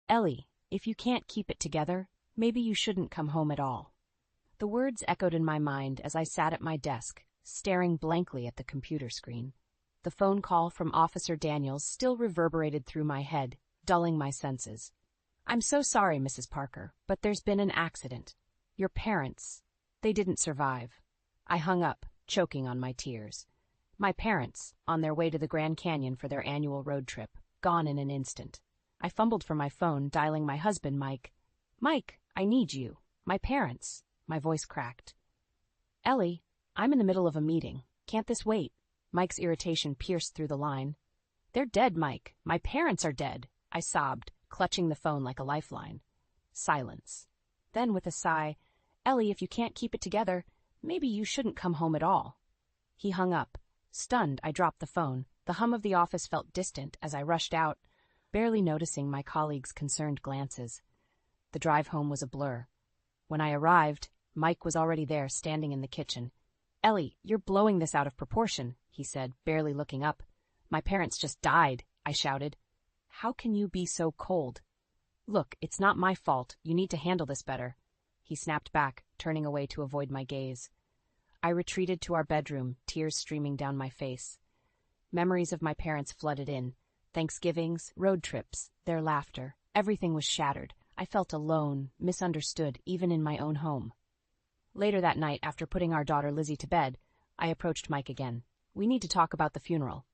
Ellie, if you can't keep it together, maybe you shouldn't come home at all. The words echoed in my mind as I sat at my desk, staring blankly at the computer screen. The phone call from Officer Daniels still reverberated through my head, dulling my senses. I'm so sorry, Mrs. Parker, but there's been an accident. Your parents, they didn't survive. I hung up, choking on my tears. My parents, on their way to the Grand Canyon for their annual road trip, gone in an instant. I fumbled for my phone, dialing my husband, Mike. Mike, I need you. My parents. My voice cracked. Ellie, I'm in the middle of a meeting. Can't this wait? Mike's irritation pierced through the line. They're dead, Mike. My parents are dead, I sobbed, clutching the phone like a lifeline. Silence. Then, with a sigh, Ellie, if you can't keep it together, maybe you shouldn't come home at all. He hung up. Stunned, I dropped the phone. The hum of the office felt distant as I rushed out, barely noticing my colleagues' concerned glances. The drive home was a blur. When I arrived, Mike was already there, standing in the kitchen. Ellie, you're blowing this out of proportion, he said, barely looking up. My parents just died, I shouted. How can you be so cold? Look, it's not my fault. You need to handle this better. He snapped back, turning away to avoid my gaze. I retreated to our bedroom, tears streaming down my face. Memories of my parents flooded in. Thanksgivings, road trips, their laughter. Everything was shattered. I felt alone, misunderstood, even in my own home. Later that night, after putting our daughter Lizzie to bed, I approached Mike again. We need to talk about the funeral.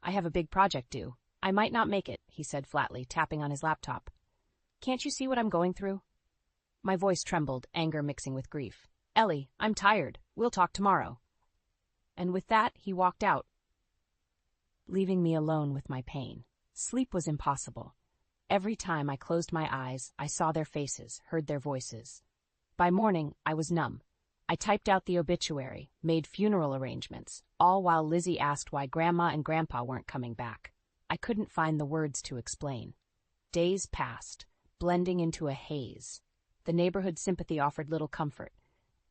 I have a big project due. I might not make it, he said flatly, tapping on his laptop. Can't you see what I'm going through? My voice trembled, anger mixing with grief. Ellie, I'm tired. We'll talk tomorrow. And with that, he walked out, leaving me alone with my pain. Sleep was impossible. Every time I closed my eyes, I saw their faces, heard their voices. By morning, I was numb. I typed out the obituary, made funeral arrangements, all while Lizzie asked why Grandma and Grandpa weren't coming back. I couldn't find the words to explain. Days passed, blending into a haze. The neighborhood sympathy offered little comfort.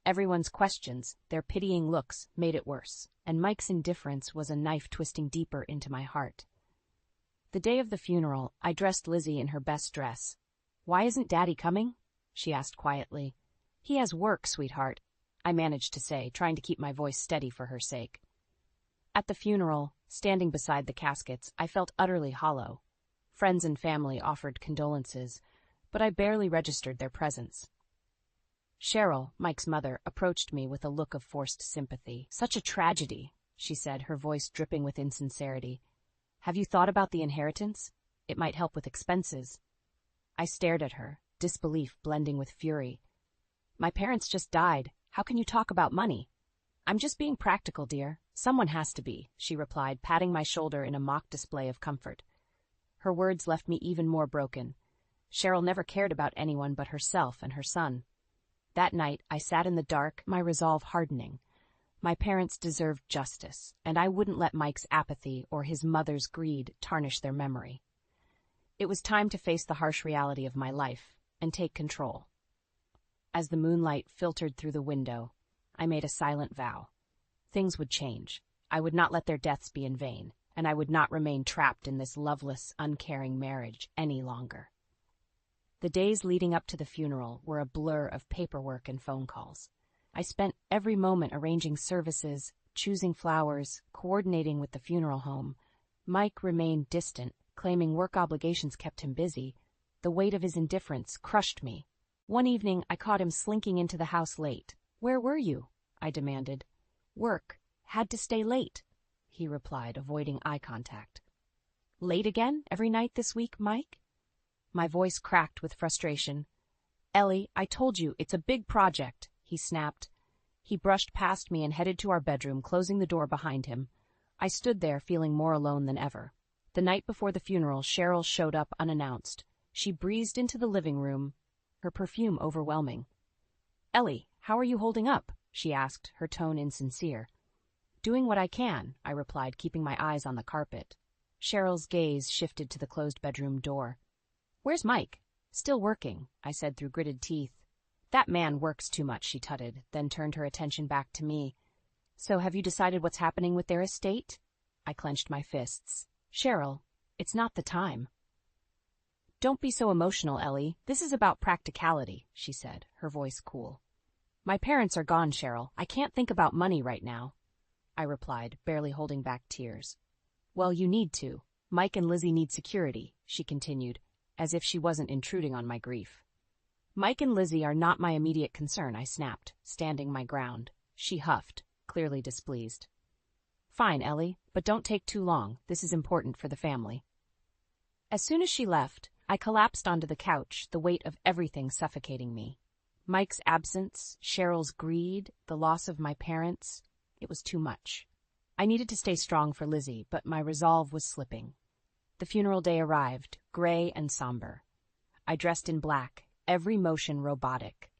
Everyone's questions, their pitying looks, made it worse, and Mike's indifference was a knife twisting deeper into my heart. The day of the funeral, I dressed Lizzie in her best dress. Why isn't Daddy coming? She asked quietly. He has work, sweetheart, I managed to say, trying to keep my voice steady for her sake. At the funeral, standing beside the caskets, I felt utterly hollow. Friends and family offered condolences, but I barely registered their presence. Cheryl, Mike's mother, approached me with a look of forced sympathy. Such a tragedy, she said, her voice dripping with insincerity. Have you thought about the inheritance? It might help with expenses. I stared at her, disbelief blending with fury. My parents just died. How can you talk about money? I'm just being practical, dear. Someone has to be, she replied, patting my shoulder in a mock display of comfort. Her words left me even more broken. Cheryl never cared about anyone but herself and her son. That night, I sat in the dark, my resolve hardening. My parents deserved justice, and I wouldn't let Mike's apathy or his mother's greed tarnish their memory. It was time to face the harsh reality of my life and take control. As the moonlight filtered through the window, I made a silent vow. Things would change. I would not let their deaths be in vain, and I would not remain trapped in this loveless, uncaring marriage any longer. The days leading up to the funeral were a blur of paperwork and phone calls. I spent every moment arranging services, choosing flowers, coordinating with the funeral home. Mike remained distant, claiming work obligations kept him busy. The weight of his indifference crushed me. One evening, I caught him slinking into the house late. Where were you? I demanded. Work. Had to stay late, he replied, avoiding eye contact. Late again? Every night this week, Mike? My voice cracked with frustration. Ellie, I told you, it's a big project, he snapped. He brushed past me and headed to our bedroom, closing the door behind him. I stood there, feeling more alone than ever. The night before the funeral, Cheryl showed up unannounced. She breezed into the living room, her perfume overwhelming. Ellie, how are you holding up? She asked, her tone insincere. Doing what I can, I replied, keeping my eyes on the carpet. Cheryl's gaze shifted to the closed bedroom door. Where's Mike? Still working, I said through gritted teeth. That man works too much, she tutted, then turned her attention back to me. So have you decided what's happening with their estate? I clenched my fists. Cheryl, it's not the time. Don't be so emotional, Ellie. This is about practicality, she said, her voice cool. My parents are gone, Cheryl. I can't think about money right now, I replied, barely holding back tears. Well, you need to. Mike and Lizzie need security, she continued, as if she wasn't intruding on my grief. Mike and Lizzie are not my immediate concern, I snapped, standing my ground. She huffed, clearly displeased. Fine, Ellie, but don't take too long. This is important for the family. As soon as she left, I collapsed onto the couch, the weight of everything suffocating me. Mike's absence, Cheryl's greed, the loss of my parents. It was too much. I needed to stay strong for Lizzie, but my resolve was slipping. The funeral day arrived, gray and somber. I dressed in black, every motion robotic.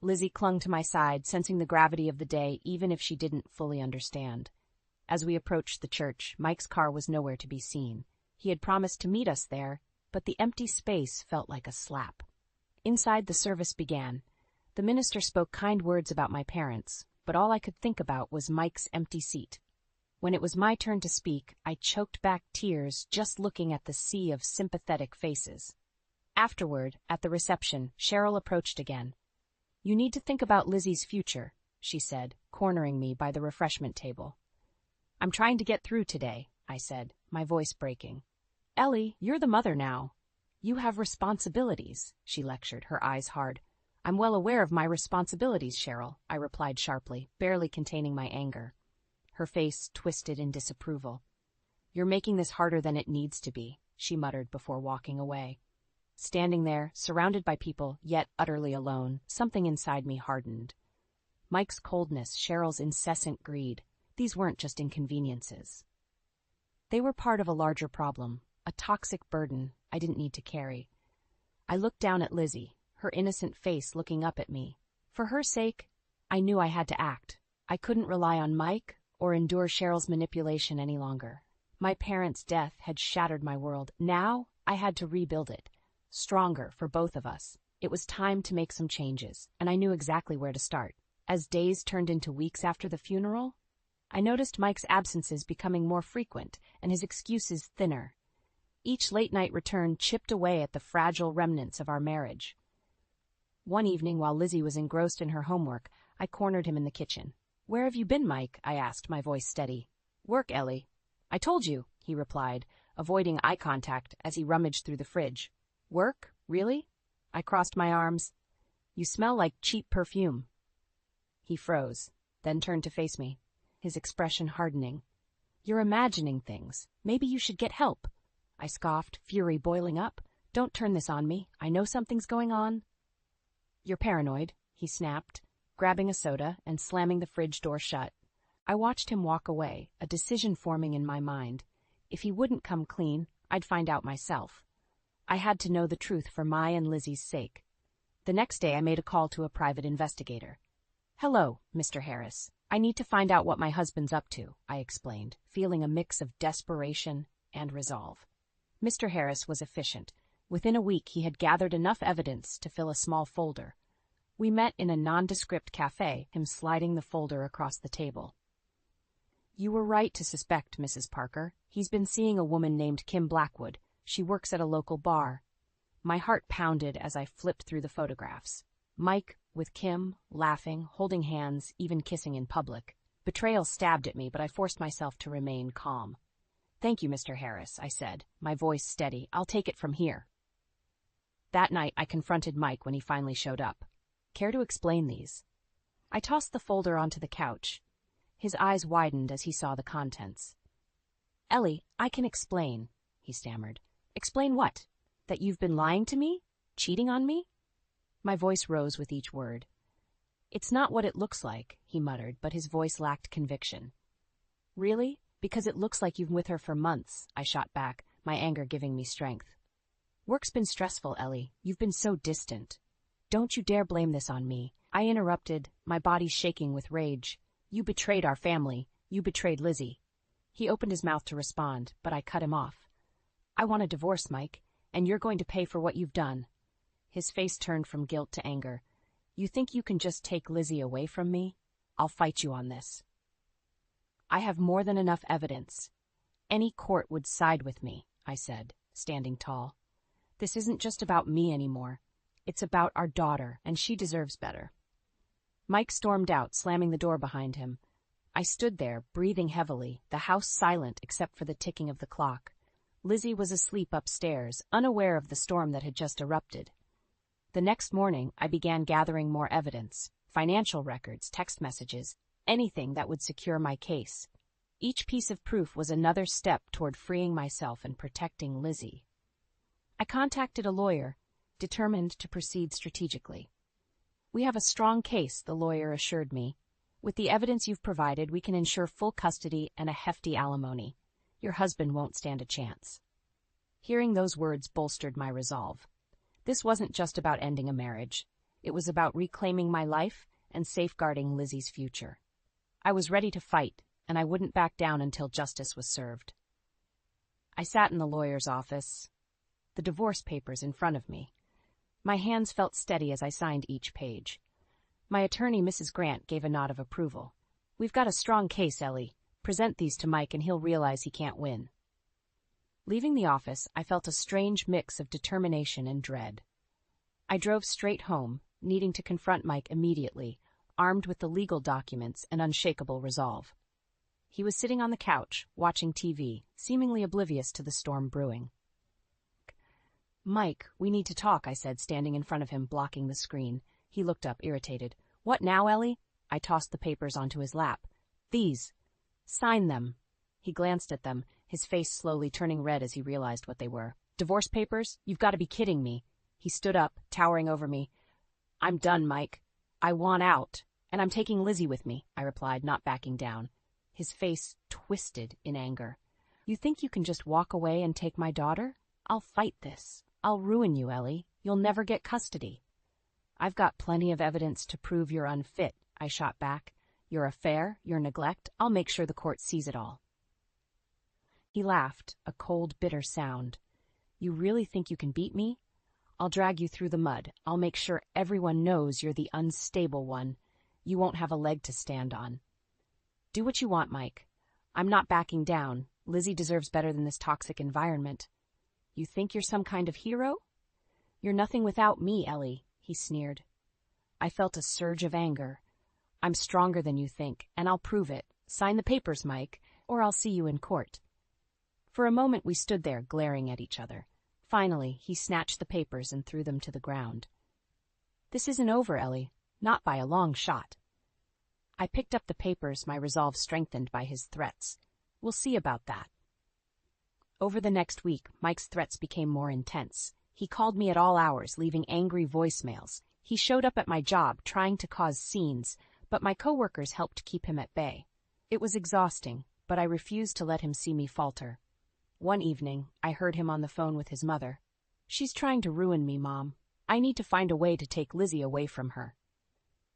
Lizzie clung to my side, sensing the gravity of the day even if she didn't fully understand. As we approached the church, Mike's car was nowhere to be seen. He had promised to meet us there, but the empty space felt like a slap. Inside, the service began. The minister spoke kind words about my parents, but all I could think about was Mike's empty seat. When it was my turn to speak, I choked back tears just looking at the sea of sympathetic faces. Afterward, at the reception, Cheryl approached again. You need to think about Lizzie's future, she said, cornering me by the refreshment table. I'm trying to get through today, I said, my voice breaking. Ellie, you're the mother now. You have responsibilities, she lectured, her eyes hard. I'm well aware of my responsibilities, Cheryl, I replied sharply, barely containing my anger. Her face twisted in disapproval. You're making this harder than it needs to be, she muttered before walking away. Standing there, surrounded by people, yet utterly alone, something inside me hardened. Mike's coldness, Cheryl's incessant greed, these weren't just inconveniences. They were part of a larger problem, a toxic burden I didn't need to carry. I looked down at Lizzie, her innocent face looking up at me. For her sake, I knew I had to act. I couldn't rely on Mike or endure Cheryl's manipulation any longer. My parents' death had shattered my world. Now I had to rebuild it, stronger for both of us. It was time to make some changes, and I knew exactly where to start. As days turned into weeks after the funeral, I noticed Mike's absences becoming more frequent and his excuses thinner. Each late-night return chipped away at the fragile remnants of our marriage. One evening, while Lizzie was engrossed in her homework, I cornered him in the kitchen. Where have you been, Mike? I asked, my voice steady. Work, Ellie. I told you, he replied, avoiding eye contact as he rummaged through the fridge. Work? Really? I crossed my arms. You smell like cheap perfume. He froze, then turned to face me, his expression hardening. You're imagining things. Maybe you should get help. I scoffed, fury boiling up. Don't turn this on me. I know something's going on. You're paranoid, he snapped, grabbing a soda and slamming the fridge door shut. I watched him walk away, a decision forming in my mind. If he wouldn't come clean, I'd find out myself. I had to know the truth for my and Lizzie's sake. The next day I made a call to a private investigator. Hello, Mr. Harris. I need to find out what my husband's up to, I explained, feeling a mix of desperation and resolve. Mr. Harris was efficient. Within a week he had gathered enough evidence to fill a small folder. We met in a nondescript cafe, him sliding the folder across the table. You were right to suspect, Mrs. Parker. He's been seeing a woman named Kim Blackwood. She works at a local bar. My heart pounded as I flipped through the photographs. Mike with Kim, laughing, holding hands, even kissing in public. Betrayal stabbed at me, but I forced myself to remain calm. Thank you, Mr. Harris, I said, my voice steady. I'll take it from here. That night, I confronted Mike when he finally showed up. Care to explain these? I tossed the folder onto the couch. His eyes widened as he saw the contents. Ellie, I can explain, he stammered. Explain what? That you've been lying to me? Cheating on me? My voice rose with each word. It's not what it looks like, he muttered, but his voice lacked conviction. Really? Because it looks like you've been with her for months, I shot back, my anger giving me strength. Work's been stressful, Ellie. You've been so distant. Don't you dare blame this on me. I interrupted, my body shaking with rage. You betrayed our family. You betrayed Lizzie. He opened his mouth to respond, but I cut him off. I want a divorce, Mike, and you're going to pay for what you've done. His face turned from guilt to anger. You think you can just take Lizzie away from me? I'll fight you on this. I have more than enough evidence. Any court would side with me, I said, standing tall. This isn't just about me anymore. It's about our daughter, and she deserves better. Mike stormed out, slamming the door behind him. I stood there, breathing heavily, the house silent except for the ticking of the clock. Lizzie was asleep upstairs, unaware of the storm that had just erupted. The next morning, I began gathering more evidence, financial records, text messages, anything that would secure my case. Each piece of proof was another step toward freeing myself and protecting Lizzie. I contacted a lawyer, determined to proceed strategically. "We have a strong case," the lawyer assured me. "With the evidence you've provided, we can ensure full custody and a hefty alimony. Your husband won't stand a chance." Hearing those words bolstered my resolve. This wasn't just about ending a marriage. It was about reclaiming my life and safeguarding Lizzie's future. I was ready to fight, and I wouldn't back down until justice was served. I sat in the lawyer's office, the divorce papers in front of me. My hands felt steady as I signed each page. My attorney, Mrs. Grant, gave a nod of approval. "We've got a strong case, Ellie. Present these to Mike and he'll realize he can't win." Leaving the office, I felt a strange mix of determination and dread. I drove straight home, needing to confront Mike immediately, armed with the legal documents and unshakable resolve. He was sitting on the couch, watching TV, seemingly oblivious to the storm brewing. "Mike, we need to talk," I said, standing in front of him, blocking the screen. He looked up, irritated. "What now, Ellie?" I tossed the papers onto his lap. "These. Sign them." He glanced at them, his face slowly turning red as he realized what they were. "Divorce papers? You've got to be kidding me." He stood up, towering over me. "I'm done, Mike. I want out, and I'm taking Lizzie with me," I replied, not backing down. His face twisted in anger. "You think you can just walk away and take my daughter? I'll fight this. I'll ruin you, Ellie. You'll never get custody." "I've got plenty of evidence to prove you're unfit," I shot back. "Your affair, your neglect, I'll make sure the court sees it all." He laughed, a cold, bitter sound. "You really think you can beat me? I'll drag you through the mud. I'll make sure everyone knows you're the unstable one. You won't have a leg to stand on." "Do what you want, Mike. I'm not backing down. Lizzie deserves better than this toxic environment." "You think you're some kind of hero?" "You're nothing without me, Ellie," he sneered. I felt a surge of anger. "I'm stronger than you think, and I'll prove it. Sign the papers, Mike, or I'll see you in court." For a moment we stood there, glaring at each other. Finally, he snatched the papers and threw them to the ground. "This isn't over, Ellie. Not by a long shot." I picked up the papers, my resolve strengthened by his threats. "We'll see about that." Over the next week, Mike's threats became more intense. He called me at all hours, leaving angry voicemails. He showed up at my job, trying to cause scenes, but my coworkers helped keep him at bay. It was exhausting, but I refused to let him see me falter. One evening, I heard him on the phone with his mother. "She's trying to ruin me, Mom. I need to find a way to take Lizzie away from her."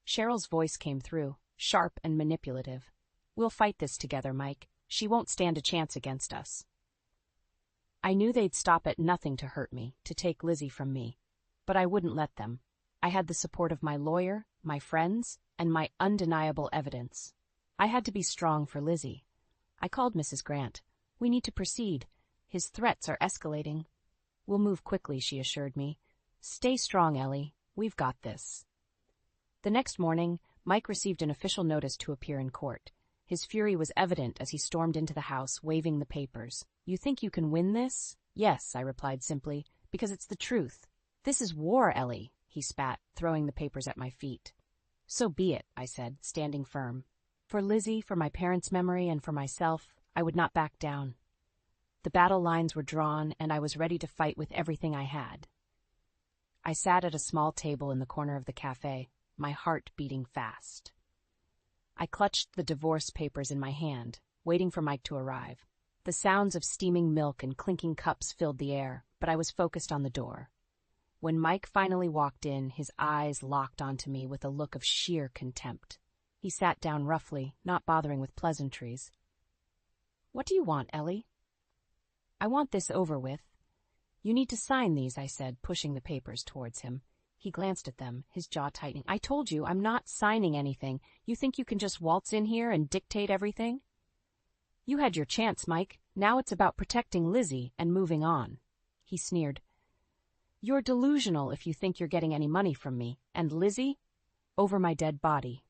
Cheryl's voice came through, sharp and manipulative. "We'll fight this together, Mike. She won't stand a chance against us." I knew they'd stop at nothing to hurt me, to take Lizzie from me. But I wouldn't let them. I had the support of my lawyer, my friends, and my undeniable evidence. I had to be strong for Lizzie. I called Mrs. Grant. "We need to proceed. His threats are escalating." "We'll move quickly," she assured me. "Stay strong, Ellie. We've got this." The next morning, Mike received an official notice to appear in court. His fury was evident as he stormed into the house, waving the papers. "You think you can win this?" "Yes," I replied simply, "because it's the truth." "This is war, Ellie," he spat, throwing the papers at my feet. "So be it," I said, standing firm. For Lizzie, for my parents' memory, and for myself, I would not back down. The battle lines were drawn, and I was ready to fight with everything I had. I sat at a small table in the corner of the cafe, my heart beating fast. I clutched the divorce papers in my hand, waiting for Mike to arrive. The sounds of steaming milk and clinking cups filled the air, but I was focused on the door. When Mike finally walked in, his eyes locked onto me with a look of sheer contempt. He sat down roughly, not bothering with pleasantries. "What do you want, Ellie?" "I want this over with." "You need to sign these," I said, pushing the papers towards him. He glanced at them, his jaw tightening. "I told you, I'm not signing anything. You think you can just waltz in here and dictate everything?" "You had your chance, Mike. Now it's about protecting Lizzie and moving on." He sneered. You're delusional if you think you're getting any money from me. And Lizzie? Over my dead body.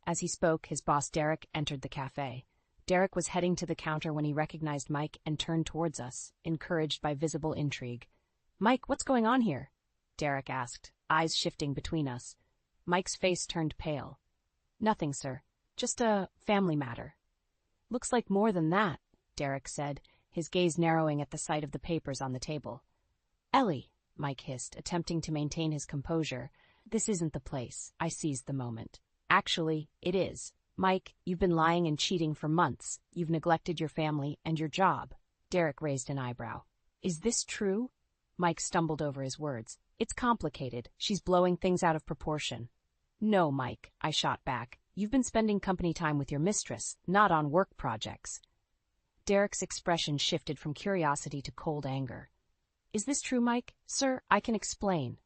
As he spoke, his boss Derek entered the cafe. Derek was heading to the counter when he recognized Mike and turned towards us, encouraged by visible intrigue. Mike, what's going on here? Derek asked, eyes shifting between us. Mike's face turned pale. Nothing, sir. Just a family matter. Looks like more than that, Derek said, his gaze narrowing at the sight of the papers on the table. Ellie, Mike hissed, attempting to maintain his composure. This isn't the place. I seized the moment. Actually, it is. Mike, you've been lying and cheating for months. You've neglected your family and your job. Derek raised an eyebrow. Is this true? Mike stumbled over his words. It's complicated. She's blowing things out of proportion. No, Mike, I shot back. You've been spending company time with your mistress, not on work projects. Derek's expression shifted from curiosity to cold anger. Is this true, Mike? Sir, I can explain.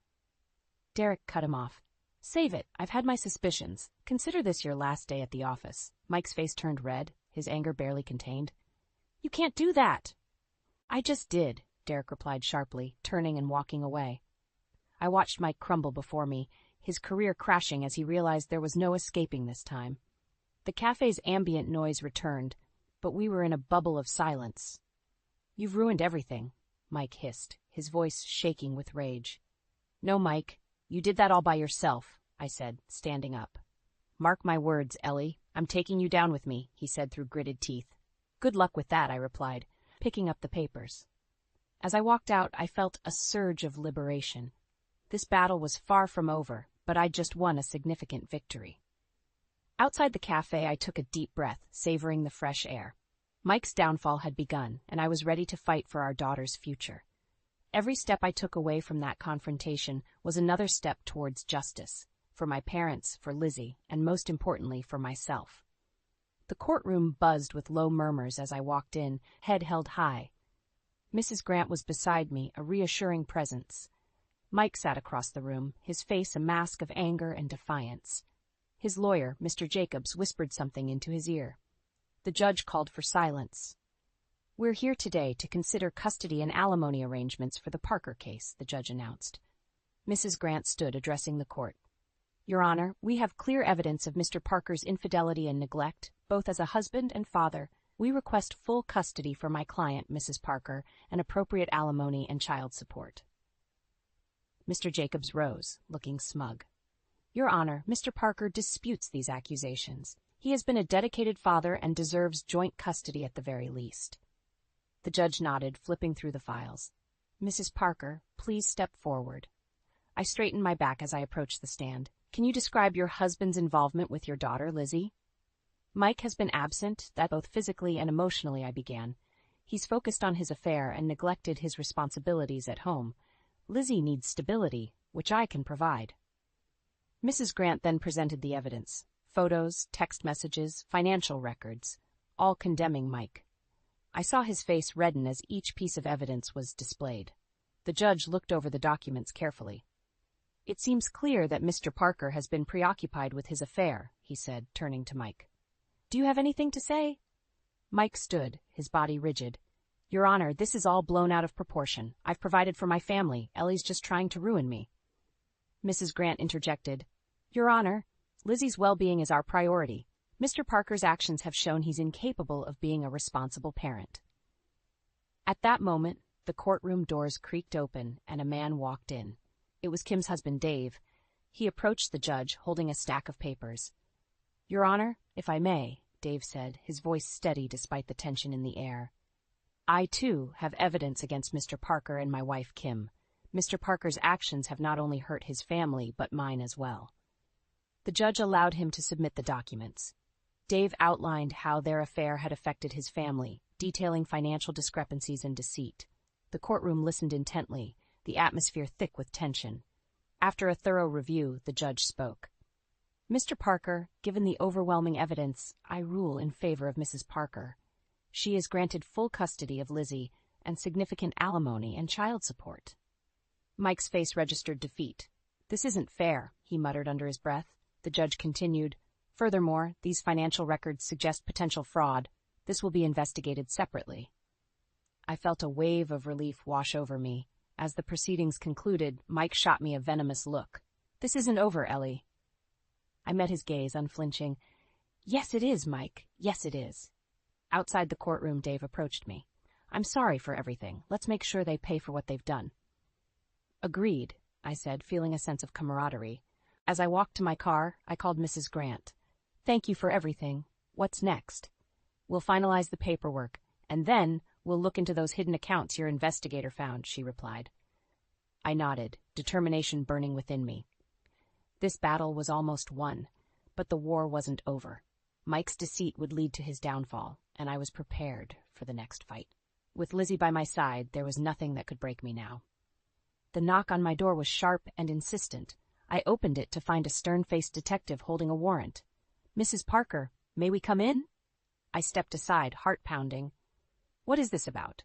Derek cut him off. Save it. I've had my suspicions. Consider this your last day at the office. Mike's face turned red, his anger barely contained. You can't do that. I just did, Derek replied sharply, turning and walking away. I watched Mike crumble before me, his career crashing as he realized there was no escaping this time. The cafe's ambient noise returned, but we were in a bubble of silence. You've ruined everything, Mike hissed, his voice shaking with rage. No, Mike. You did that all by yourself, I said, standing up. Mark my words, Ellie. I'm taking you down with me, he said through gritted teeth. Good luck with that, I replied, picking up the papers. As I walked out, I felt a surge of liberation. This battle was far from over, but I'd just won a significant victory. Outside the cafe, I took a deep breath, savoring the fresh air. Mike's downfall had begun, and I was ready to fight for our daughter's future. Every step I took away from that confrontation was another step towards justice, for my parents, for Lizzie, and most importantly, for myself. The courtroom buzzed with low murmurs as I walked in, head held high. Mrs. Grant was beside me, a reassuring presence. Mike sat across the room, his face a mask of anger and defiance. His lawyer, Mr. Jacobs, whispered something into his ear. The judge called for silence. We're here today to consider custody and alimony arrangements for the Parker case, the judge announced. Mrs. Grant stood, addressing the court. Your Honor, we have clear evidence of Mr. Parker's infidelity and neglect, both as a husband and father. We request full custody for my client, Mrs. Parker, and appropriate alimony and child support. Mr. Jacobs rose, looking smug. Your Honor, Mr. Parker disputes these accusations. He has been a dedicated father and deserves joint custody at the very least. The judge nodded, flipping through the files. Mrs. Parker, please step forward. I straightened my back as I approached the stand. Can you describe your husband's involvement with your daughter, Lizzie? Mike has been absent, that both physically and emotionally, I began. He's focused on his affair and neglected his responsibilities at home. Lizzie needs stability, which I can provide. Mrs. Grant then presented the evidence. Photos, text messages, financial records, all condemning Mike. I saw his face redden as each piece of evidence was displayed. The judge looked over the documents carefully. It seems clear that Mr. Parker has been preoccupied with his affair, he said, turning to Mike. Do you have anything to say? Mike stood, his body rigid. Your Honor, this is all blown out of proportion. I've provided for my family. Ellie's just trying to ruin me. Mrs. Grant interjected. Your Honor, Lizzie's well-being is our priority. Mr. Parker's actions have shown he's incapable of being a responsible parent. At that moment, the courtroom doors creaked open and a man walked in. It was Kim's husband, Dave. He approached the judge, holding a stack of papers. Your Honor, if I may, Dave said, his voice steady despite the tension in the air. I, too, have evidence against Mr. Parker and my wife, Kim. Mr. Parker's actions have not only hurt his family, but mine as well. The judge allowed him to submit the documents. Dave outlined how their affair had affected his family, detailing financial discrepancies and deceit. The courtroom listened intently, the atmosphere thick with tension. After a thorough review, the judge spoke. Mr. Parker, given the overwhelming evidence, I rule in favor of Mrs. Parker. She is granted full custody of Lizzie and significant alimony and child support. Mike's face registered defeat. This isn't fair, he muttered under his breath. The judge continued. Furthermore, these financial records suggest potential fraud. This will be investigated separately. I felt a wave of relief wash over me. As the proceedings concluded, Mike shot me a venomous look. "This isn't over, Ellie." I met his gaze, unflinching. "Yes, it is, Mike. Yes, it is." Outside the courtroom, Dave approached me. "I'm sorry for everything. Let's make sure they pay for what they've done." "Agreed," I said, feeling a sense of camaraderie. As I walked to my car, I called Mrs. Grant. "Thank you for everything. What's next?" "We'll finalize the paperwork, and then we'll look into those hidden accounts your investigator found," she replied. I nodded, determination burning within me. This battle was almost won, but the war wasn't over. Mike's deceit would lead to his downfall, and I was prepared for the next fight. With Lizzie by my side, there was nothing that could break me now. The knock on my door was sharp and insistent. I opened it to find a stern-faced detective holding a warrant. "Mrs. Parker, may we come in?" I stepped aside, heart pounding. "What is this about?"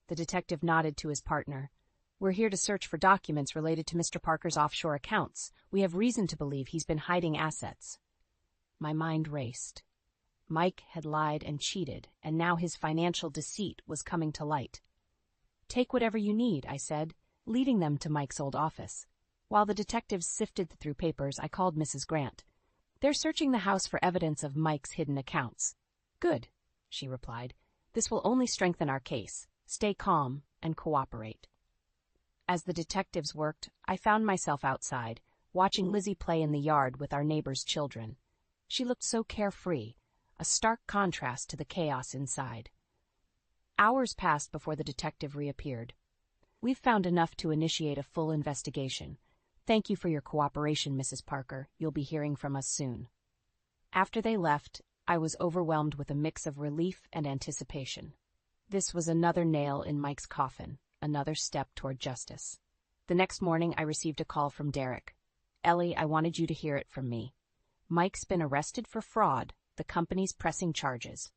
The detective nodded to his partner. "We're here to search for documents related to Mr. Parker's offshore accounts. We have reason to believe he's been hiding assets." My mind raced. Mike had lied and cheated, and now his financial deceit was coming to light. "Take whatever you need," I said, leading them to Mike's old office. While the detectives sifted through papers, I called Mrs. Grant. "They're searching the house for evidence of Mike's hidden accounts." "Good," she replied. "This will only strengthen our case. Stay calm and cooperate." As the detectives worked, I found myself outside, watching Lizzie play in the yard with our neighbor's children. She looked so carefree, a stark contrast to the chaos inside. Hours passed before the detective reappeared. "We've found enough to initiate a full investigation. Thank you for your cooperation, Mrs. Parker. You'll be hearing from us soon." After they left, I was overwhelmed with a mix of relief and anticipation. This was another nail in Mike's coffin, another step toward justice. The next morning, I received a call from Derek. "Ellie, I wanted you to hear it from me. Mike's been arrested for fraud. The company's pressing charges."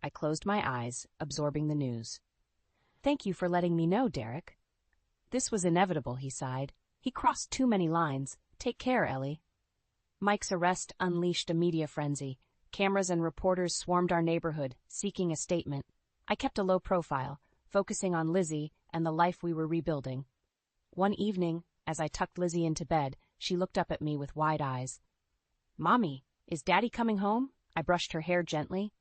I closed my eyes, absorbing the news. "Thank you for letting me know, Derek." "This was inevitable," he sighed. "He crossed too many lines. Take care, Ellie." Mike's arrest unleashed a media frenzy. Cameras and reporters swarmed our neighborhood, seeking a statement. I kept a low profile, focusing on Lizzie and the life we were rebuilding. One evening, as I tucked Lizzie into bed, she looked up at me with wide eyes. "Mommy, is Daddy coming home?" I brushed her hair gently.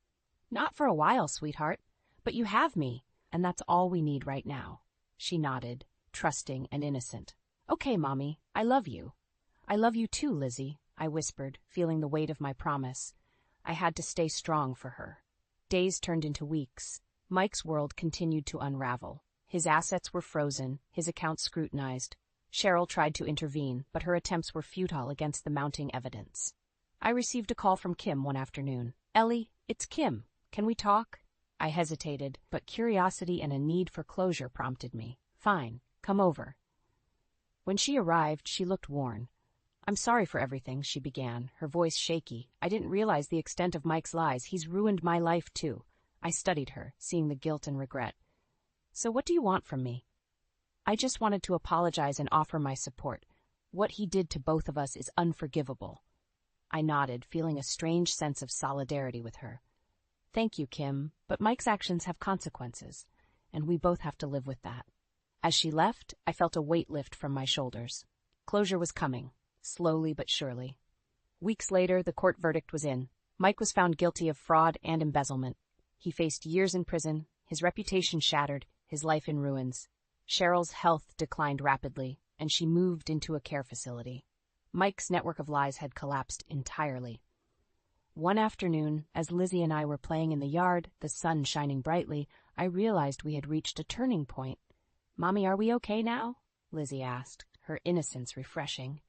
"Not for a while, sweetheart, but you have me, and that's all we need right now." She nodded, trusting and innocent. "Okay, Mommy, I love you." "I love you too, Lizzie," I whispered, feeling the weight of my promise. I had to stay strong for her. Days turned into weeks. Mike's world continued to unravel. His assets were frozen, his accounts scrutinized. Cheryl tried to intervene, but her attempts were futile against the mounting evidence. I received a call from Kim one afternoon. "Ellie, it's Kim. Can we talk?" I hesitated, but curiosity and a need for closure prompted me. "Fine, come over." When she arrived, she looked worn. "I'm sorry for everything," she began, her voice shaky. "I didn't realize the extent of Mike's lies. He's ruined my life, too." I studied her, seeing the guilt and regret. "So what do you want from me?" "I just wanted to apologize and offer my support. What he did to both of us is unforgivable." I nodded, feeling a strange sense of solidarity with her. "Thank you, Kim, but Mike's actions have consequences, and we both have to live with that." As she left, I felt a weight lift from my shoulders. Closure was coming, slowly but surely. Weeks later, the court verdict was in. Mike was found guilty of fraud and embezzlement. He faced years in prison, his reputation shattered, his life in ruins. Cheryl's health declined rapidly, and she moved into a care facility. Mike's network of lies had collapsed entirely. One afternoon, as Lizzie and I were playing in the yard, the sun shining brightly, I realized we had reached a turning point. "Mommy, are we okay now?" Lizzie asked, her innocence refreshing.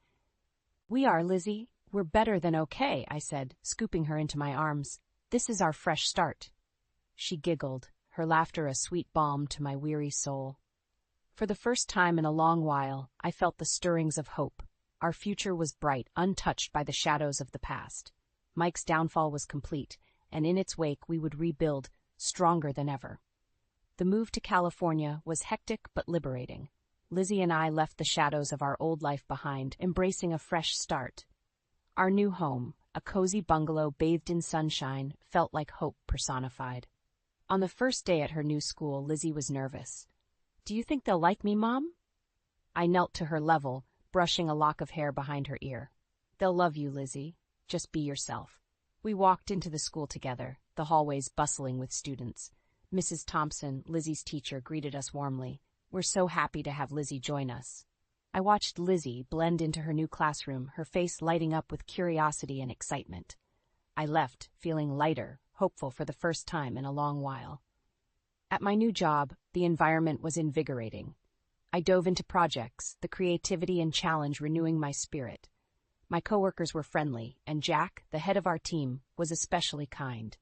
"We are, Lizzie. We're better than okay," I said, scooping her into my arms. "This is our fresh start." She giggled, her laughter a sweet balm to my weary soul. For the first time in a long while, I felt the stirrings of hope. Our future was bright, untouched by the shadows of the past. Mike's downfall was complete, and in its wake we would rebuild, stronger than ever. The move to California was hectic but liberating. Lizzie and I left the shadows of our old life behind, embracing a fresh start. Our new home, a cozy bungalow bathed in sunshine, felt like hope personified. On the first day at her new school, Lizzie was nervous. "Do you think they'll like me, Mom?" I knelt to her level, brushing a lock of hair behind her ear. They'll love you, Lizzie. Just be yourself. We walked into the school together, the hallways bustling with students. Mrs. Thompson, Lizzie's teacher, greeted us warmly. We're so happy to have Lizzie join us. I watched Lizzie blend into her new classroom, her face lighting up with curiosity and excitement. I left, feeling lighter, hopeful for the first time in a long while. At my new job, the environment was invigorating. I dove into projects, the creativity and challenge renewing my spirit. My coworkers were friendly, and Jack, the head of our team, was especially kind.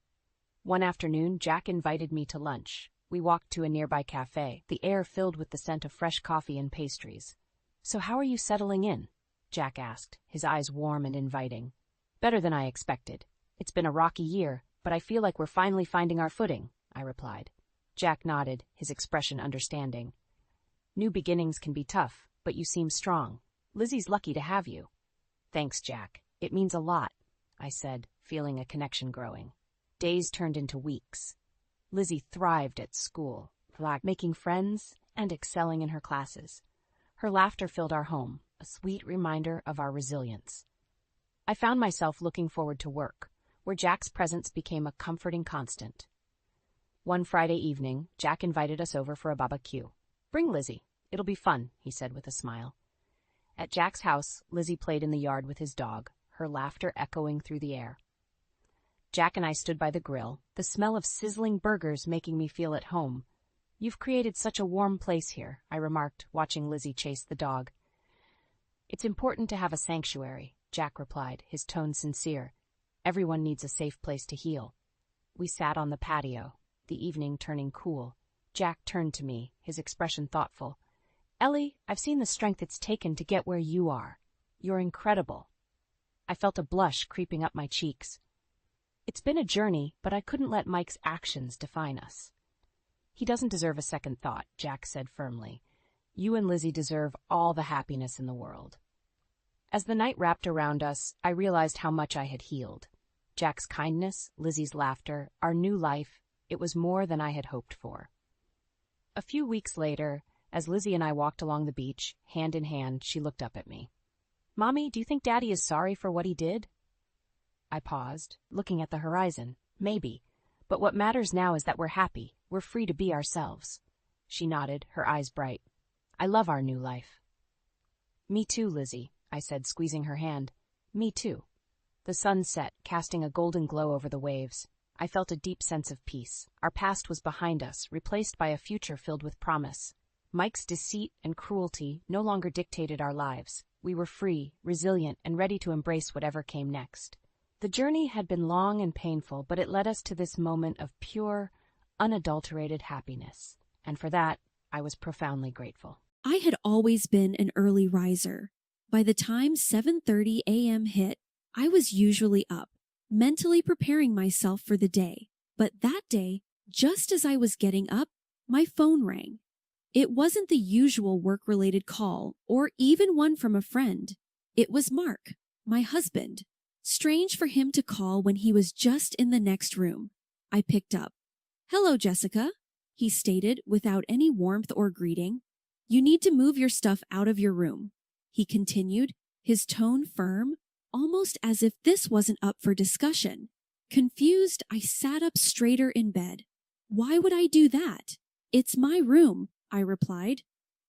One afternoon, Jack invited me to lunch. We walked to a nearby cafe, the air filled with the scent of fresh coffee and pastries. "So how are you settling in?" Jack asked, his eyes warm and inviting. "Better than I expected. It's been a rocky year, but I feel like we're finally finding our footing," I replied. Jack nodded, his expression understanding. "New beginnings can be tough, but you seem strong. Lizzie's lucky to have you." "Thanks, Jack. It means a lot," I said, feeling a connection growing. Days turned into weeks. Lizzie thrived at school, making friends and excelling in her classes. Her laughter filled our home, a sweet reminder of our resilience. I found myself looking forward to work, where Jack's presence became a comforting constant. One Friday evening, Jack invited us over for a barbecue. "Bring Lizzie. It'll be fun," he said with a smile. At Jack's house, Lizzie played in the yard with his dog, her laughter echoing through the air. Jack and I stood by the grill, the smell of sizzling burgers making me feel at home. "You've created such a warm place here," I remarked, watching Lizzie chase the dog. "It's important to have a sanctuary," Jack replied, his tone sincere. "Everyone needs a safe place to heal." We sat on the patio, the evening turning cool. Jack turned to me, his expression thoughtful. "Ellie, I've seen the strength it's taken to get where you are. You're incredible." I felt a blush creeping up my cheeks. "It's been a journey, but I couldn't let Mike's actions define us." "He doesn't deserve a second thought," Jack said firmly. "You and Lizzie deserve all the happiness in the world." As the night wrapped around us, I realized how much I had healed. Jack's kindness, Lizzie's laughter, our new life, it was more than I had hoped for. A few weeks later, as Lizzie and I walked along the beach, hand in hand, she looked up at me. "Mommy, do you think Daddy is sorry for what he did?" I paused, looking at the horizon. Maybe. But what matters now is that we're happy. We're free to be ourselves. She nodded, her eyes bright. "I love our new life." "Me too, Lizzie," I said, squeezing her hand. "Me too." The sun set, casting a golden glow over the waves. I felt a deep sense of peace. Our past was behind us, replaced by a future filled with promise. Mike's deceit and cruelty no longer dictated our lives. We were free, resilient, and ready to embrace whatever came next. The journey had been long and painful, but it led us to this moment of pure, unadulterated happiness. And for that, I was profoundly grateful. I had always been an early riser. By the time 7:30 a.m. hit, I was usually up, mentally preparing myself for the day. But that day, just as I was getting up, my phone rang. It wasn't the usual work-related call, or even one from a friend. It was Mark, my husband. Strange for him to call when he was just in the next room. I picked up. "Hello, Jessica," he stated without any warmth or greeting. "You need to move your stuff out of your room," he continued, his tone firm, almost as if this wasn't up for discussion. Confused, I sat up straighter in bed. "Why would I do that?" "It's my room," I replied.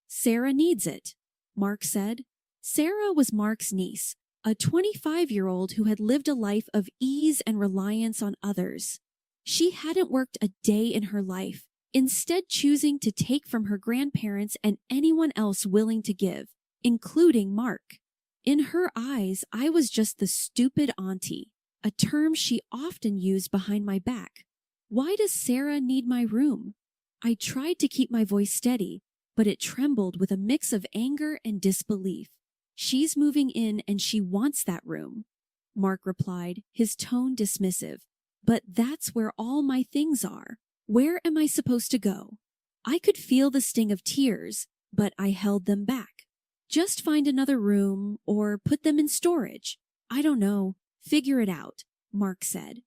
"Sarah needs it," Mark said. Sarah was Mark's niece, a 25-year-old who had lived a life of ease and reliance on others. She hadn't worked a day in her life, instead choosing to take from her grandparents and anyone else willing to give, including Mark. In her eyes, I was just the stupid auntie, a term she often used behind my back. Why does Sarah need my room? I tried to keep my voice steady, but it trembled with a mix of anger and disbelief. "She's moving in and she wants that room," Mark replied, his tone dismissive. "But that's where all my things are. Where am I supposed to go?" I could feel the sting of tears, but I held them back. "Just find another room or put them in storage. I don't know. Figure it out," Mark said.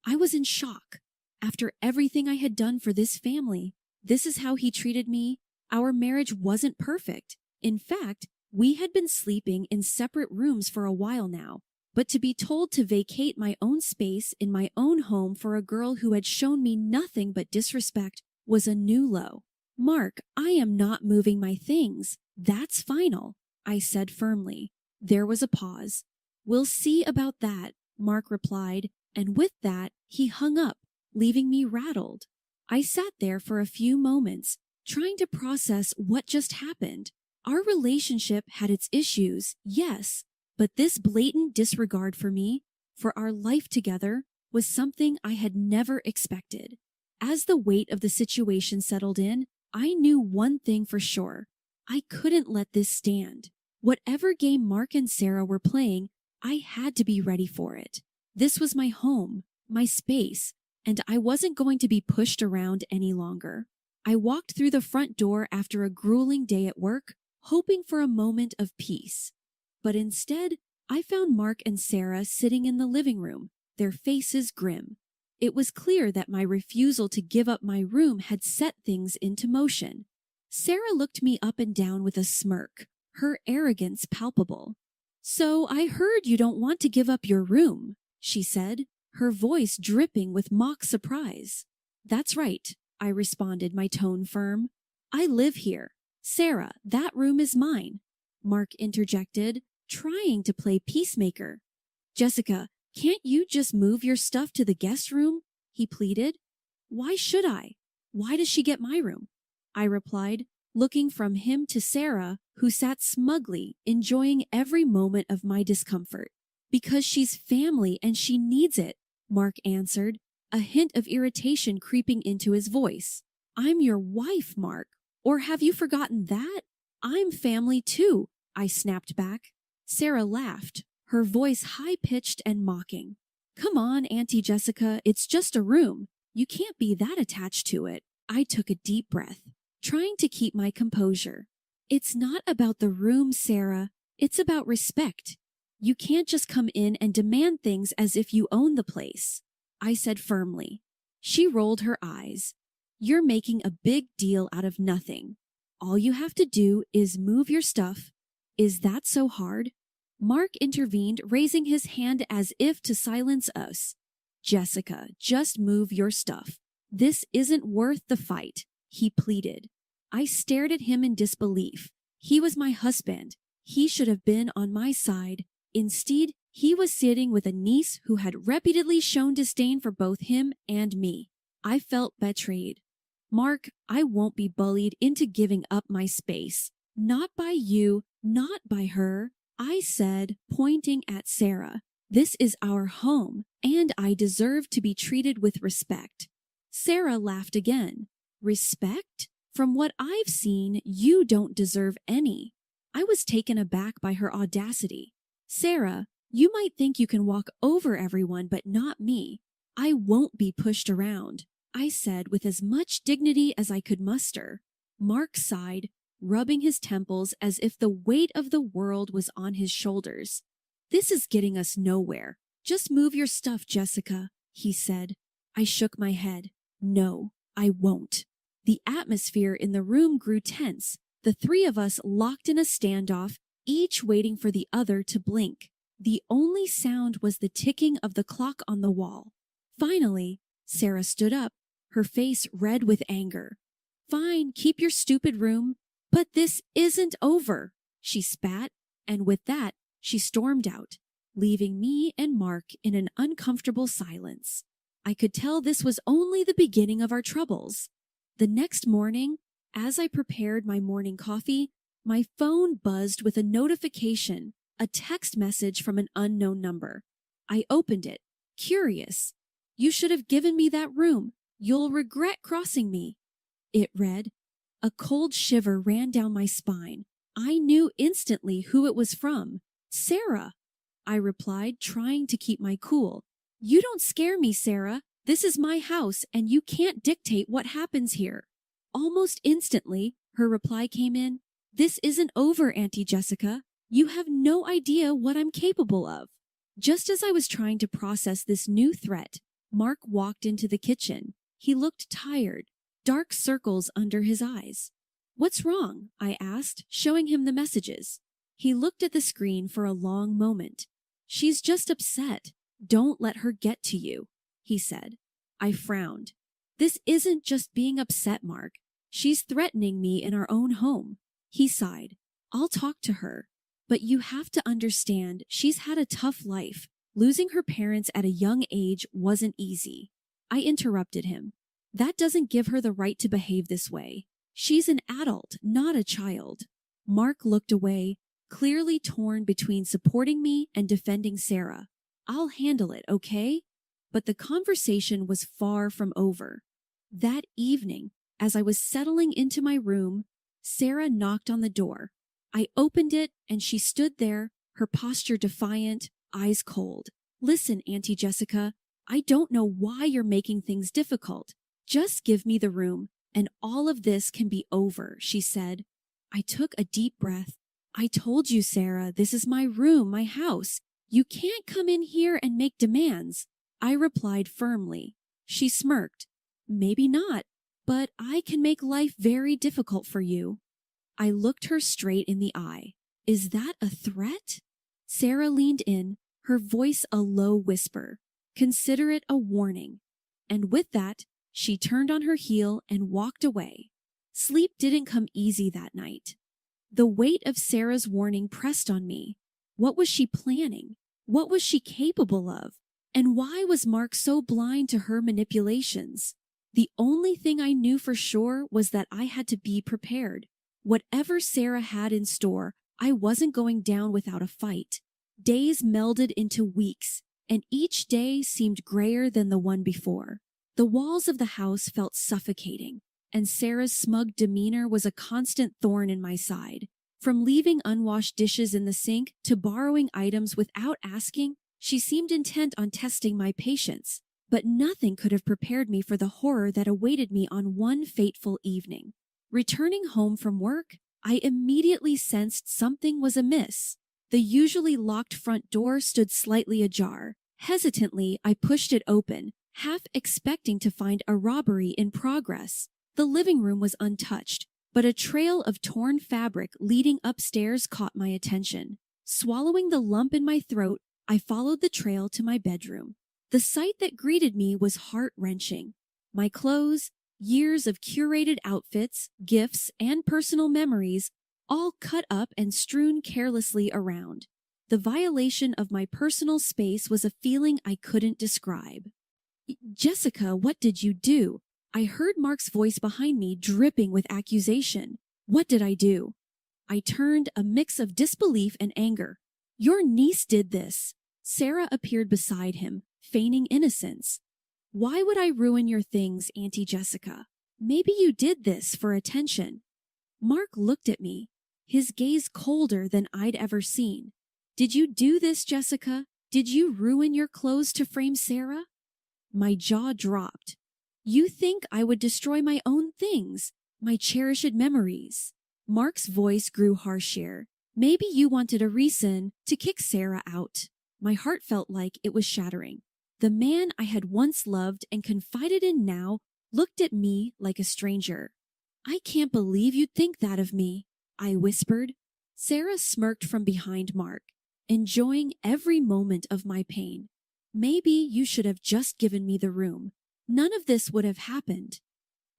I was in shock. After everything I had done for this family, this is how he treated me. Our marriage wasn't perfect. In fact, we had been sleeping in separate rooms for a while now, but to be told to vacate my own space in my own home for a girl who had shown me nothing but disrespect was a new low. Mark, I am not moving my things. That's final, I said firmly. There was a pause. We'll see about that, Mark replied, and with that, he hung up, leaving me rattled. I sat there for a few moments, trying to process what just happened. Our relationship had its issues, yes, but this blatant disregard for me, for our life together, was something I had never expected. As the weight of the situation settled in, I knew one thing for sure. I couldn't let this stand. Whatever game Mark and Sarah were playing, I had to be ready for it. This was my home, my space, and I wasn't going to be pushed around any longer. I walked through the front door after a grueling day at work, hoping for a moment of peace. But instead, I found Mark and Sarah sitting in the living room, their faces grim. It was clear that my refusal to give up my room had set things into motion. Sarah looked me up and down with a smirk, her arrogance palpable. "So I heard you don't want to give up your room," she said, her voice dripping with mock surprise. "That's right," I responded, my tone firm. "I live here. Sarah, that room is mine," Mark interjected, trying to play peacemaker. "Jessica, can't you just move your stuff to the guest room?" he pleaded. "Why should I? Why does she get my room?" I replied, looking from him to Sarah, who sat smugly, enjoying every moment of my discomfort. "Because she's family and she needs it," Mark answered, a hint of irritation creeping into his voice. "I'm your wife, Mark. Or have you forgotten that? I'm family too," I snapped back. Sarah laughed, her voice high-pitched and mocking. "Come on, Auntie Jessica, it's just a room. You can't be that attached to it." I took a deep breath, trying to keep my composure. "It's not about the room, Sarah. It's about respect. You can't just come in and demand things as if you own the place," I said firmly. She rolled her eyes. "You're making a big deal out of nothing. All you have to do is move your stuff. Is that so hard?" Mark intervened, raising his hand as if to silence us. "Jessica, just move your stuff. This isn't worth the fight," he pleaded. I stared at him in disbelief. He was my husband. He should have been on my side. Instead, he was sitting with a niece who had repeatedly shown disdain for both him and me. I felt betrayed. "Mark, I won't be bullied into giving up my space. Not by you, not by her," I said, pointing at Sarah. "This is our home, and I deserve to be treated with respect." Sarah laughed again. "Respect? From what I've seen, you don't deserve any." I was taken aback by her audacity. "Sarah, you might think you can walk over everyone, but not me. I won't be pushed around," I said with as much dignity as I could muster. Mark sighed, rubbing his temples as if the weight of the world was on his shoulders. "This is getting us nowhere. Just move your stuff, Jessica," he said. I shook my head. "No, I won't." The atmosphere in the room grew tense, the three of us locked in a standoff, each waiting for the other to blink. The only sound was the ticking of the clock on the wall. Finally, Sarah stood up, her face red with anger. "Fine, keep your stupid room, but this isn't over," she spat, and with that, she stormed out, leaving me and Mark in an uncomfortable silence. I could tell this was only the beginning of our troubles. The next morning, as I prepared my morning coffee, my phone buzzed with a notification, a text message from an unknown number. I opened it, curious. "You should have given me that room. You'll regret crossing me," it read. A cold shiver ran down my spine. I knew instantly who it was from. "Sarah," I replied, trying to keep my cool. "You don't scare me, Sarah. This is my house, and you can't dictate what happens here." Almost instantly, her reply came in. "This isn't over, Auntie Jessica. You have no idea what I'm capable of." Just as I was trying to process this new threat, Mark walked into the kitchen. He looked tired, dark circles under his eyes. What's wrong? I asked, showing him the messages. He looked at the screen for a long moment. She's just upset. Don't let her get to you, he said. I frowned. This isn't just being upset, Mark. She's threatening me in our own home. He sighed. I'll talk to her. But you have to understand, she's had a tough life. Losing her parents at a young age wasn't easy. I interrupted him. That doesn't give her the right to behave this way. She's an adult, not a child. Mark looked away, clearly torn between supporting me and defending Sarah. I'll handle it, okay? But the conversation was far from over. That evening, as I was settling into my room, Sarah knocked on the door. I opened it, and she stood there, her posture defiant, eyes cold. Listen, Auntie Jessica, I don't know why you're making things difficult. Just give me the room, and all of this can be over, she said. I took a deep breath. I told you, Sarah, this is my room, my house. You can't come in here and make demands. I replied firmly. She smirked. Maybe not, but I can make life very difficult for you. I looked her straight in the eye. Is that a threat? Sarah leaned in, her voice a low whisper. Consider it a warning. And with that, she turned on her heel and walked away. Sleep didn't come easy that night. The weight of Sarah's warning pressed on me. What was she planning? What was she capable of? And why was Mark so blind to her manipulations? The only thing I knew for sure was that I had to be prepared. Whatever Sarah had in store, I wasn't going down without a fight. Days melded into weeks, and each day seemed grayer than the one before. The walls of the house felt suffocating, and Sarah's smug demeanor was a constant thorn in my side. From leaving unwashed dishes in the sink to borrowing items without asking, she seemed intent on testing my patience. But nothing could have prepared me for the horror that awaited me on one fateful evening. Returning home from work, I immediately sensed something was amiss. The usually locked front door stood slightly ajar. Hesitantly, I pushed it open, half expecting to find a robbery in progress. The living room was untouched, but a trail of torn fabric leading upstairs caught my attention. Swallowing the lump in my throat, I followed the trail to my bedroom. The sight that greeted me was heart-wrenching. My clothes, years of curated outfits, gifts, and personal memories, all cut up and strewn carelessly around. The violation of my personal space was a feeling I couldn't describe. Jessica, what did you do? I heard Mark's voice behind me, dripping with accusation. What did I do? I turned, a mix of disbelief and anger. Your niece did this. Sarah appeared beside him, feigning innocence. Why would I ruin your things, Auntie Jessica? Maybe you did this for attention. Mark looked at me, his gaze colder than I'd ever seen. Did you do this, Jessica? Did you ruin your clothes to frame Sarah? My jaw dropped. You think I would destroy my own things, my cherished memories? Mark's voice grew harsher. Maybe you wanted a reason to kick Sarah out. My heart felt like it was shattering. The man I had once loved and confided in now looked at me like a stranger. I can't believe you'd think that of me, I whispered. Sarah smirked from behind Mark, enjoying every moment of my pain. Maybe you should have just given me the room. None of this would have happened.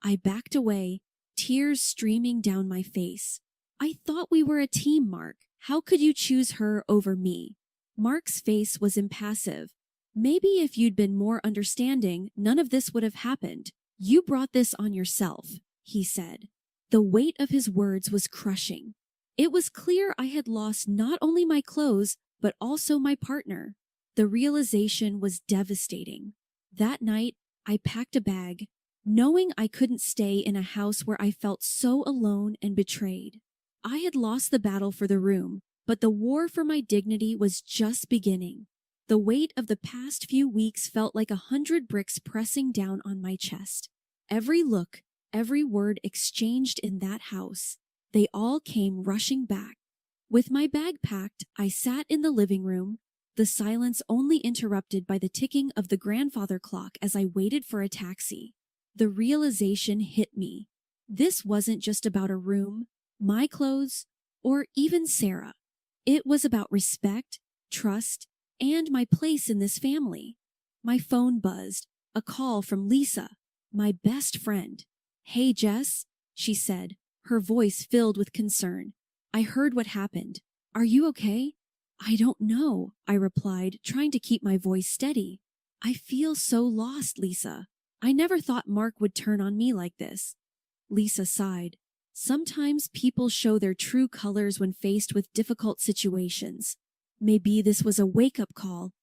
I backed away, tears streaming down my face. I thought we were a team, Mark. How could you choose her over me? Mark's face was impassive. Maybe if you'd been more understanding, none of this would have happened. You brought this on yourself, he said. The weight of his words was crushing. It was clear I had lost not only my clothes, but also my partner. The realization was devastating. That night, I packed a bag, knowing I couldn't stay in a house where I felt so alone and betrayed. I had lost the battle for the room, but the war for my dignity was just beginning. The weight of the past few weeks felt like 100 bricks pressing down on my chest. Every look, every word exchanged in that house, they all came rushing back. With my bag packed, I sat in the living room, the silence only interrupted by the ticking of the grandfather clock as I waited for a taxi. The realization hit me. This wasn't just about a room, my clothes, or even Sarah. It was about respect, trust, and my place in this family. My phone buzzed, a call from Lisa, my best friend. "Hey, Jess," she said, her voice filled with concern. "I heard what happened. Are you okay?" "I don't know," I replied, trying to keep my voice steady. "I feel so lost, Lisa. I never thought Mark would turn on me like this." Lisa sighed. Sometimes people show their true colors when faced with difficult situations. Maybe this was a wake-up call.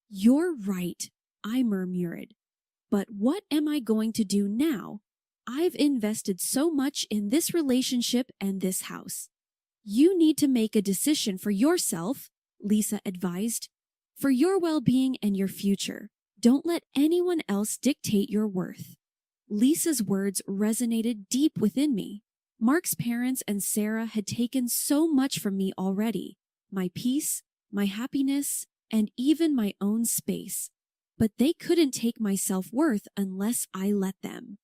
"You're right," I murmured. "But what am I going to do now? I've invested so much in this relationship and this house." "You need to make a decision for yourself," Lisa advised. "For your well-being and your future. Don't let anyone else dictate your worth." Lisa's words resonated deep within me. Mark's parents and Sarah had taken so much from me already. My peace, my happiness, and even my own space. But they couldn't take my self-worth unless I let them.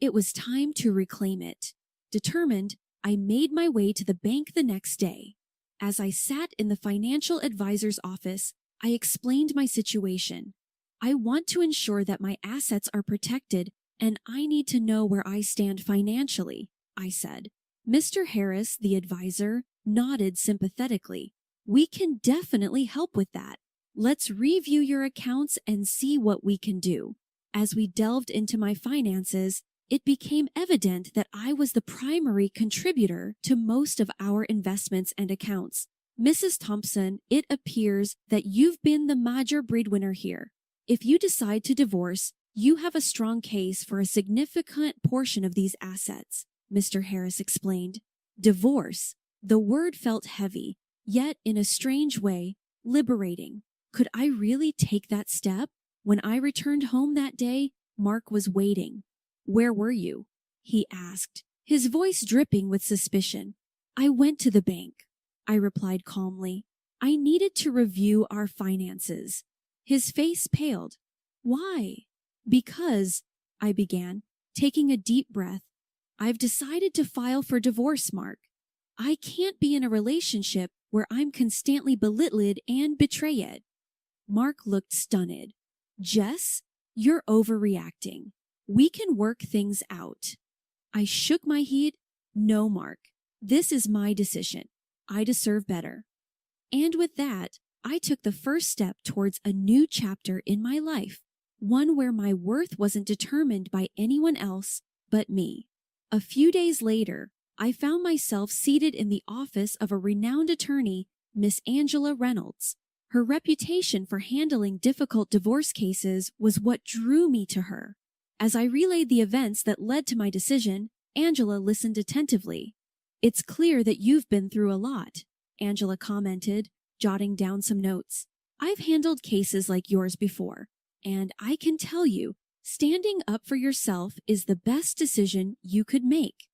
It was time to reclaim it. Determined, I made my way to the bank the next day. As I sat in the financial advisor's office, I explained my situation. "I want to ensure that my assets are protected, and I need to know where I stand financially," I said. Mr. Harris, the advisor, nodded sympathetically. "We can definitely help with that. Let's review your accounts and see what we can do." As we delved into my finances, it became evident that I was the primary contributor to most of our investments and accounts. "Mrs. Thompson, it appears that you've been the major breadwinner here. If you decide to divorce, you have a strong case for a significant portion of these assets," Mr. Harris explained. Divorce. The word felt heavy, yet in a strange way, liberating. Could I really take that step? When I returned home that day, Mark was waiting. "Where were you?" he asked, his voice dripping with suspicion. "I went to the bank," I replied calmly. "I needed to review our finances." His face paled. "Why?" "Because," I began, taking a deep breath, "I've decided to file for divorce, Mark. I can't be in a relationship where I'm constantly belittled and betrayed." Mark looked stunned. "Jess, you're overreacting. We can work things out." I shook my head. "No, Mark. This is my decision. I deserve better." And with that, I took the first step towards a new chapter in my life, one where my worth wasn't determined by anyone else but me. A few days later, I found myself seated in the office of a renowned attorney, Miss Angela Reynolds. Her reputation for handling difficult divorce cases was what drew me to her. As I relayed the events that led to my decision, Angela listened attentively. "It's clear that you've been through a lot," Angela commented, jotting down some notes. "I've handled cases like yours before, and I can tell you, standing up for yourself is the best decision you could make."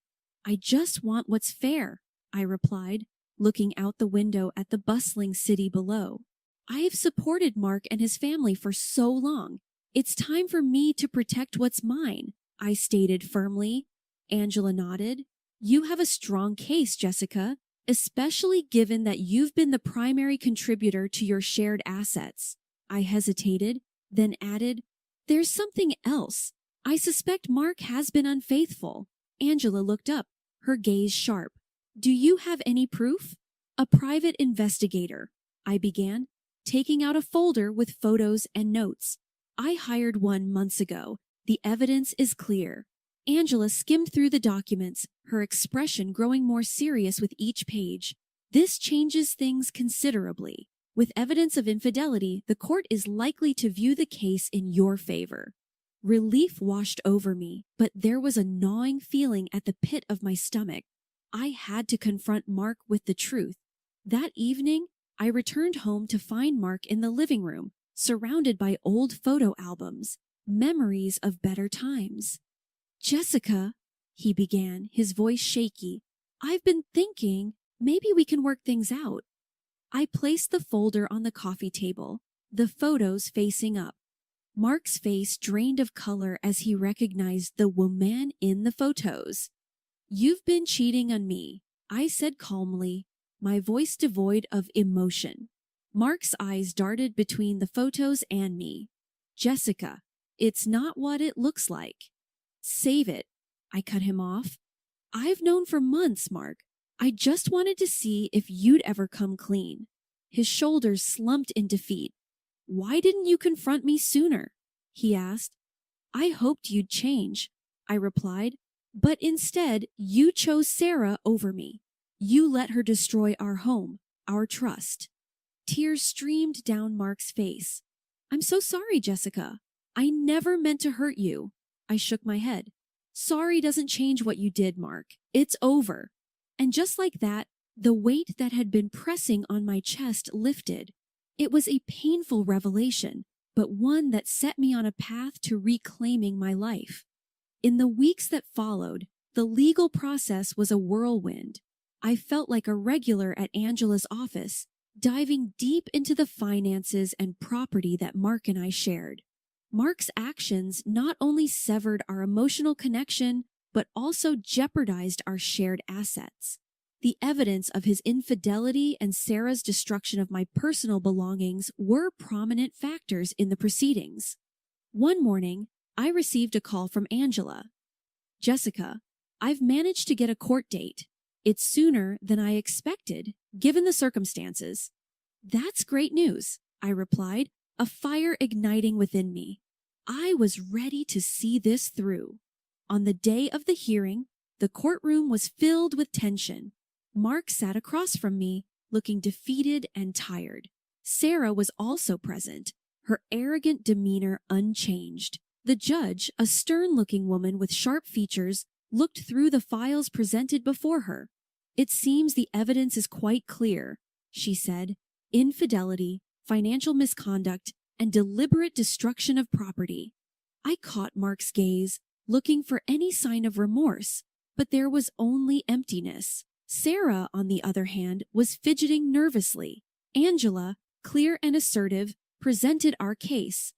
"I just want what's fair," I replied, looking out the window at the bustling city below. "I've supported Mark and his family for so long. It's time for me to protect what's mine," I stated firmly. Angela nodded. "You have a strong case, Jessica, especially given that you've been the primary contributor to your shared assets." I hesitated, then added, "There's something else. I suspect Mark has been unfaithful." Angela looked up, her gaze sharp. "Do you have any proof?" "A private investigator," I began, taking out a folder with photos and notes. "I hired one months ago. The evidence is clear." Angela skimmed through the documents, her expression growing more serious with each page. "This changes things considerably. With evidence of infidelity, the court is likely to view the case in your favor." Relief washed over me, but there was a gnawing feeling at the pit of my stomach. I had to confront Mark with the truth. That evening, I returned home to find Mark in the living room, surrounded by old photo albums, memories of better times. "Jessica," he began, his voice shaky, "I've been thinking maybe we can work things out." I placed the folder on the coffee table, the photos facing up. Mark's face drained of color as he recognized the woman in the photos. "You've been cheating on me," I said calmly, my voice devoid of emotion. Mark's eyes darted between the photos and me. "Jessica, it's not what it looks like." "Save it," I cut him off. "I've known for months, Mark. I just wanted to see if you'd ever come clean." His shoulders slumped in defeat. "Why didn't you confront me sooner?" he asked. "I hoped you'd change," I replied, "but instead you chose Sarah over me. You let her destroy our home, our trust." Tears streamed down Mark's face. "I'm so sorry, Jessica. I never meant to hurt you." I shook my head. "Sorry doesn't change what you did, Mark. It's over." And just like that, the weight that had been pressing on my chest lifted. It was a painful revelation, but one that set me on a path to reclaiming my life. In the weeks that followed, the legal process was a whirlwind. I felt like a regular at Angela's office, diving deep into the finances and property that Mark and I shared. Mark's actions not only severed our emotional connection, but also jeopardized our shared assets. The evidence of his infidelity and Sarah's destruction of my personal belongings were prominent factors in the proceedings. One morning, I received a call from Angela. "Jessica, I've managed to get a court date. It's sooner than I expected, given the circumstances." "That's great news," I replied, a fire igniting within me. I was ready to see this through. On the day of the hearing, the courtroom was filled with tension. Mark sat across from me, looking defeated and tired. Sarah was also present, her arrogant demeanor unchanged. The judge, a stern-looking woman with sharp features, looked through the files presented before her. "It seems the evidence is quite clear," she said. "Infidelity, financial misconduct, and deliberate destruction of property." I caught Mark's gaze, looking for any sign of remorse, but there was only emptiness. Sarah, on the other hand, was fidgeting nervously. Angela, clear and assertive, presented our case.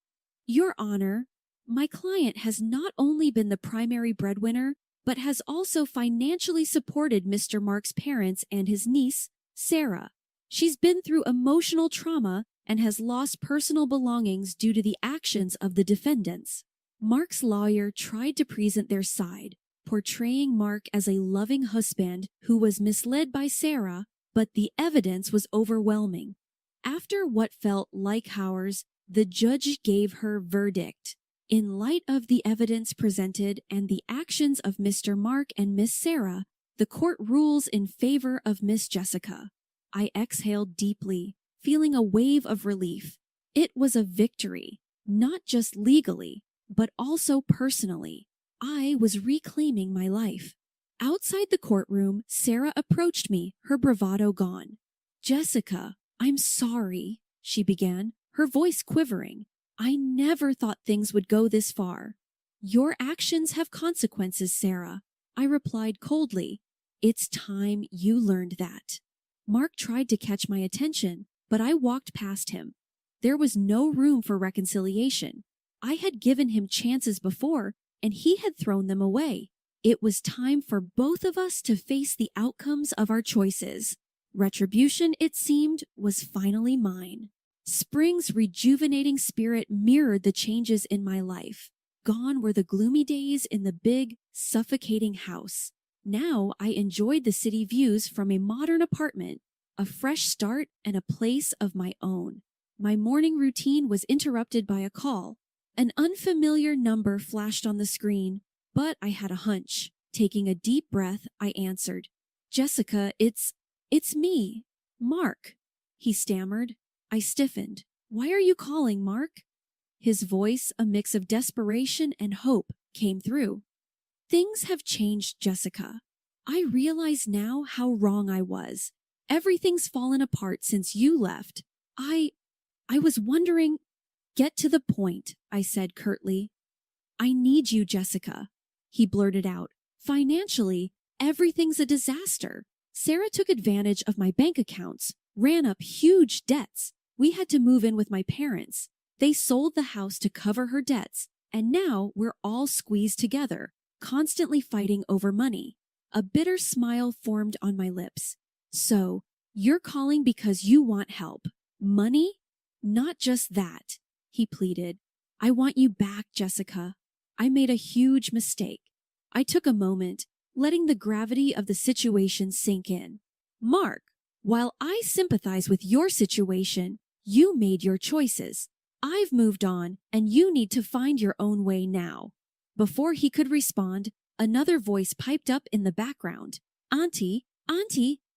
"Your Honor, my client has not only been the primary breadwinner, but has also financially supported Mr. Mark's parents and his niece, Sarah. She's been through emotional trauma and has lost personal belongings due to the actions of the defendants." Mark's lawyer tried to present their side, portraying Mark as a loving husband who was misled by Sarah, but the evidence was overwhelming. After what felt like hours, the judge gave her verdict. In light of the evidence presented and the actions of Mr. Mark and Miss Sarah, the court rules in favor of Miss Jessica. I exhaled deeply, feeling a wave of relief. It was a victory, not just legally, but also personally. I was reclaiming my life. Outside the courtroom, Sarah approached me, her bravado gone. "Jessica, I'm sorry," she began, her voice quivering. "I never thought things would go this far." "Your actions have consequences, Sarah," I replied coldly. "It's time you learned that." Mark tried to catch my attention, but I walked past him. There was no room for reconciliation. I had given him chances before, and he had thrown them away. It was time for both of us to face the outcomes of our choices. Retribution, it seemed, was finally mine. Spring's rejuvenating spirit mirrored the changes in my life. Gone were the gloomy days in the big, suffocating house. Now I enjoyed the city views from a modern apartment, a fresh start and a place of my own. My morning routine was interrupted by a call. An unfamiliar number flashed on the screen, but I had a hunch. Taking a deep breath, I answered. "Jessica, it's me, Mark," he stammered. I stiffened. "Why are you calling, Mark?" His voice, a mix of desperation and hope, came through. "Things have changed, Jessica. I realize now how wrong I was. Everything's fallen apart since you left. I was wondering—" "Get to the point," I said curtly. "I need you, Jessica," he blurted out. "Financially, everything's a disaster. Sarah took advantage of my bank accounts, ran up huge debts. We had to move in with my parents. They sold the house to cover her debts, and now we're all squeezed together, constantly fighting over money. A bitter smile formed on my lips. So, you're calling because you want help. Money? Not just that, he pleaded. I want you back, Jessica. I made a huge mistake. I took a moment, letting the gravity of the situation sink in. Mark, while I sympathize with your situation, you made your choices. I've moved on, and you need to find your own way now. Before he could respond, another voice piped up in the background. Auntie,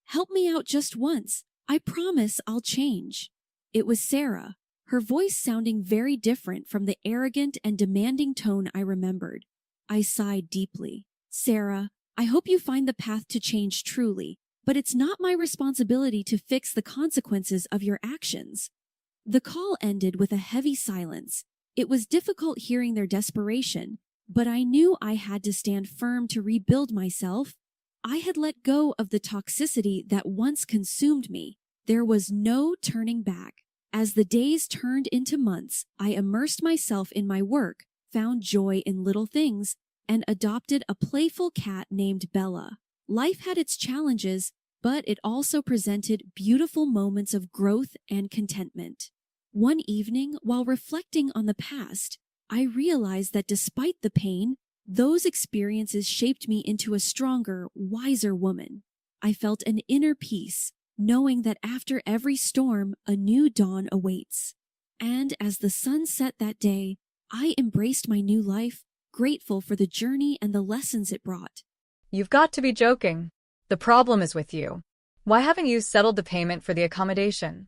help me out just once. I promise I'll change. It was Sarah, her voice sounding very different from the arrogant and demanding tone I remembered. I sighed deeply. Sarah, I hope you find the path to change truly, but it's not my responsibility to fix the consequences of your actions. The call ended with a heavy silence. It was difficult hearing their desperation, but I knew I had to stand firm to rebuild myself. I had let go of the toxicity that once consumed me. There was no turning back. As the days turned into months, I immersed myself in my work, found joy in little things, and adopted a playful cat named Bella. Life had its challenges, but it also presented beautiful moments of growth and contentment. One evening, while reflecting on the past, I realized that despite the pain, those experiences shaped me into a stronger, wiser woman. I felt an inner peace, knowing that after every storm, a new dawn awaits. And as the sun set that day, I embraced my new life, grateful for the journey and the lessons it brought. You've got to be joking. The problem is with you. Why haven't you settled the payment for the accommodation?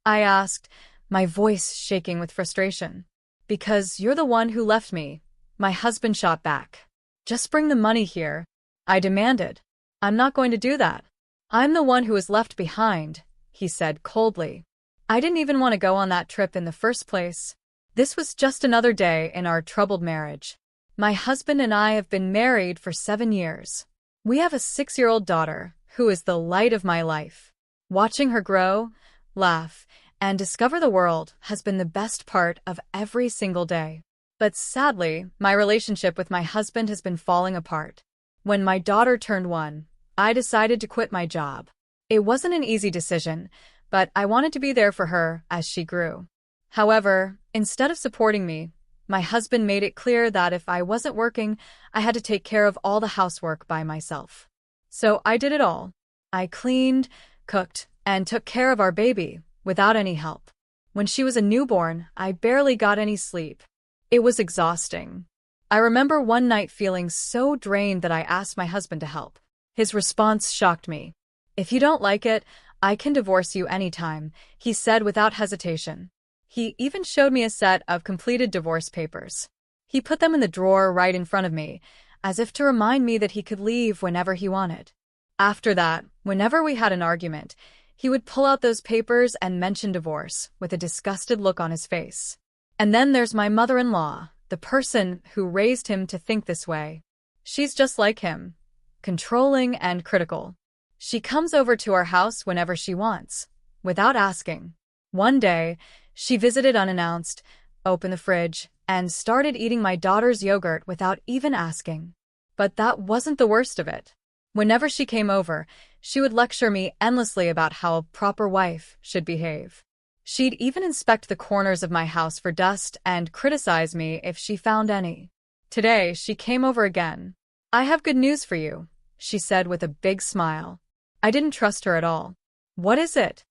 I asked, my voice shaking with frustration. Because you're the one who left me. My husband shot back. Just bring the money here, I demanded. I'm not going to do that. I'm the one who was left behind, he said coldly. I didn't even want to go on that trip in the first place. This was just another day in our troubled marriage. My husband and I have been married for 7 years. We have a 6-year-old daughter who is the light of my life. Watching her grow, laugh, and discover the world has been the best part of every single day. But sadly, my relationship with my husband has been falling apart. When my daughter turned 1, I decided to quit my job. It wasn't an easy decision, but I wanted to be there for her as she grew. However, instead of supporting me, my husband made it clear that if I wasn't working, I had to take care of all the housework by myself. So I did it all. I cleaned, cooked, and took care of our baby without any help. When she was a newborn, I barely got any sleep. It was exhausting. I remember one night feeling so drained that I asked my husband to help. His response shocked me. If you don't like it, I can divorce you anytime, he said without hesitation. He even showed me a set of completed divorce papers. He put them in the drawer right in front of me, as if to remind me that he could leave whenever he wanted. After that, whenever we had an argument, he would pull out those papers and mention divorce with a disgusted look on his face. And then there's my mother-in-law, the person who raised him to think this way. She's just like him, controlling and critical. She comes over to our house whenever she wants, without asking. One day, she visited unannounced, opened the fridge, and started eating my daughter's yogurt without even asking. But that wasn't the worst of it. Whenever she came over, she would lecture me endlessly about how a proper wife should behave. She'd even inspect the corners of my house for dust and criticize me if she found any. Today, she came over again. I have good news for you, she said with a big smile. I didn't trust her at all. What is it?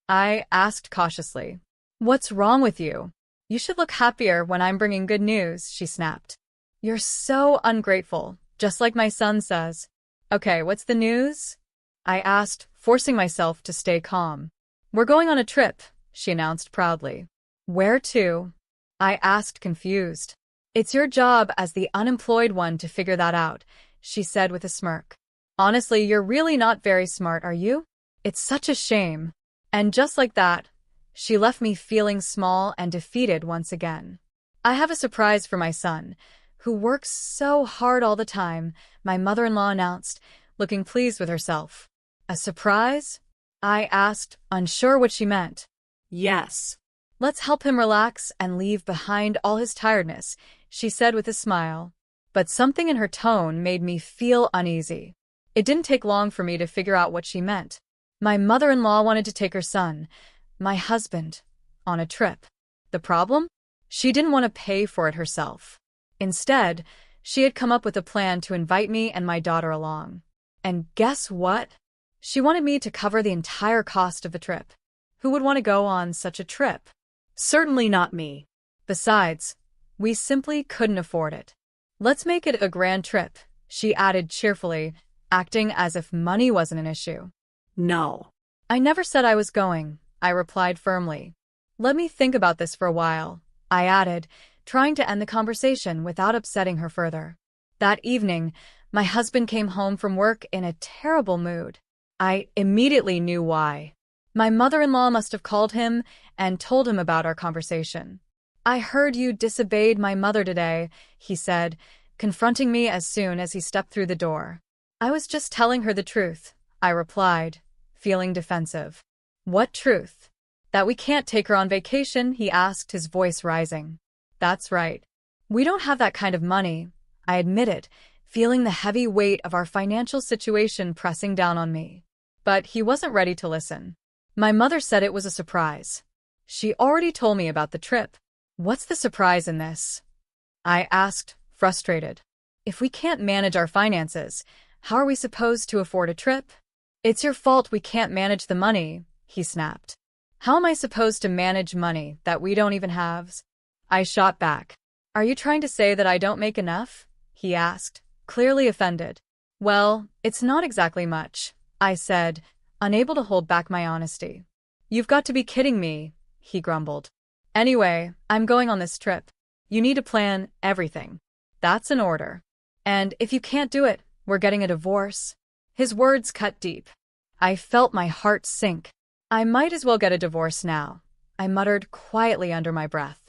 I asked cautiously. What's wrong with you? You should look happier when I'm bringing good news, she snapped. You're so ungrateful, just like my son says. Okay, what's the news? I asked, forcing myself to stay calm. We're going on a trip, she announced proudly. Where to? I asked, confused. It's your job as the unemployed one to figure that out, she said with a smirk. Honestly, you're really not very smart, are you? It's such a shame. And just like that, she left me feeling small and defeated once again. I have a surprise for my son, who works so hard all the time, my mother-in-law announced, looking pleased with herself. A surprise? I asked, unsure what she meant. Yes. Let's help him relax and leave behind all his tiredness, she said with a smile. But something in her tone made me feel uneasy. It didn't take long for me to figure out what she meant. My mother-in-law wanted to take her son, my husband, on a trip. The problem? She didn't want to pay for it herself. Instead, she had come up with a plan to invite me and my daughter along. And guess what? She wanted me to cover the entire cost of the trip. Who would want to go on such a trip? Certainly not me. Besides, we simply couldn't afford it. Let's make it a grand trip, she added cheerfully, acting as if money wasn't an issue. No. I never said I was going, I replied firmly. Let me think about this for a while, I added, trying to end the conversation without upsetting her further. That evening, my husband came home from work in a terrible mood. I immediately knew why. My mother-in-law must have called him and told him about our conversation. I heard you disobeyed my mother today, he said, confronting me as soon as he stepped through the door. I was just telling her the truth, I replied, feeling defensive. What truth? That we can't take her on vacation, he asked, his voice rising. That's right. We don't have that kind of money, I admitted, feeling the heavy weight of our financial situation pressing down on me. But he wasn't ready to listen. My mother said it was a surprise. She already told me about the trip. What's the surprise in this? I asked, frustrated. If we can't manage our finances, how are we supposed to afford a trip? It's your fault we can't manage the money, he snapped. How am I supposed to manage money that we don't even have? I shot back. Are you trying to say that I don't make enough? He asked, clearly offended. Well, it's not exactly much, I said, unable to hold back my honesty. You've got to be kidding me, he grumbled. Anyway, I'm going on this trip. You need to plan everything. That's an order. And if you can't do it, we're getting a divorce. His words cut deep. I felt my heart sink. I might as well get a divorce now, I muttered quietly under my breath.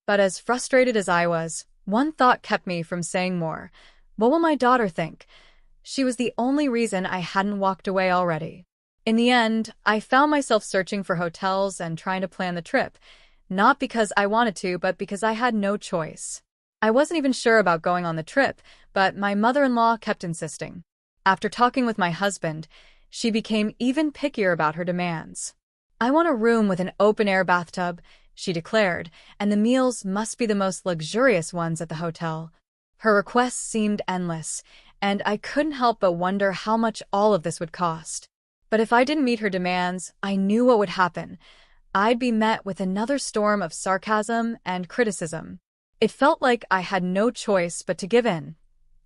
But as frustrated as I was, one thought kept me from saying more. What will my daughter think? She was the only reason I hadn't walked away already. In the end, I found myself searching for hotels and trying to plan the trip, not because I wanted to, but because I had no choice. I wasn't even sure about going on the trip, but my mother-in-law kept insisting. After talking with my husband, she became even pickier about her demands. I want a room with an open-air bathtub, she declared, and the meals must be the most luxurious ones at the hotel. Her requests seemed endless, and I couldn't help but wonder how much all of this would cost. But if I didn't meet her demands, I knew what would happen. I'd be met with another storm of sarcasm and criticism. It felt like I had no choice but to give in,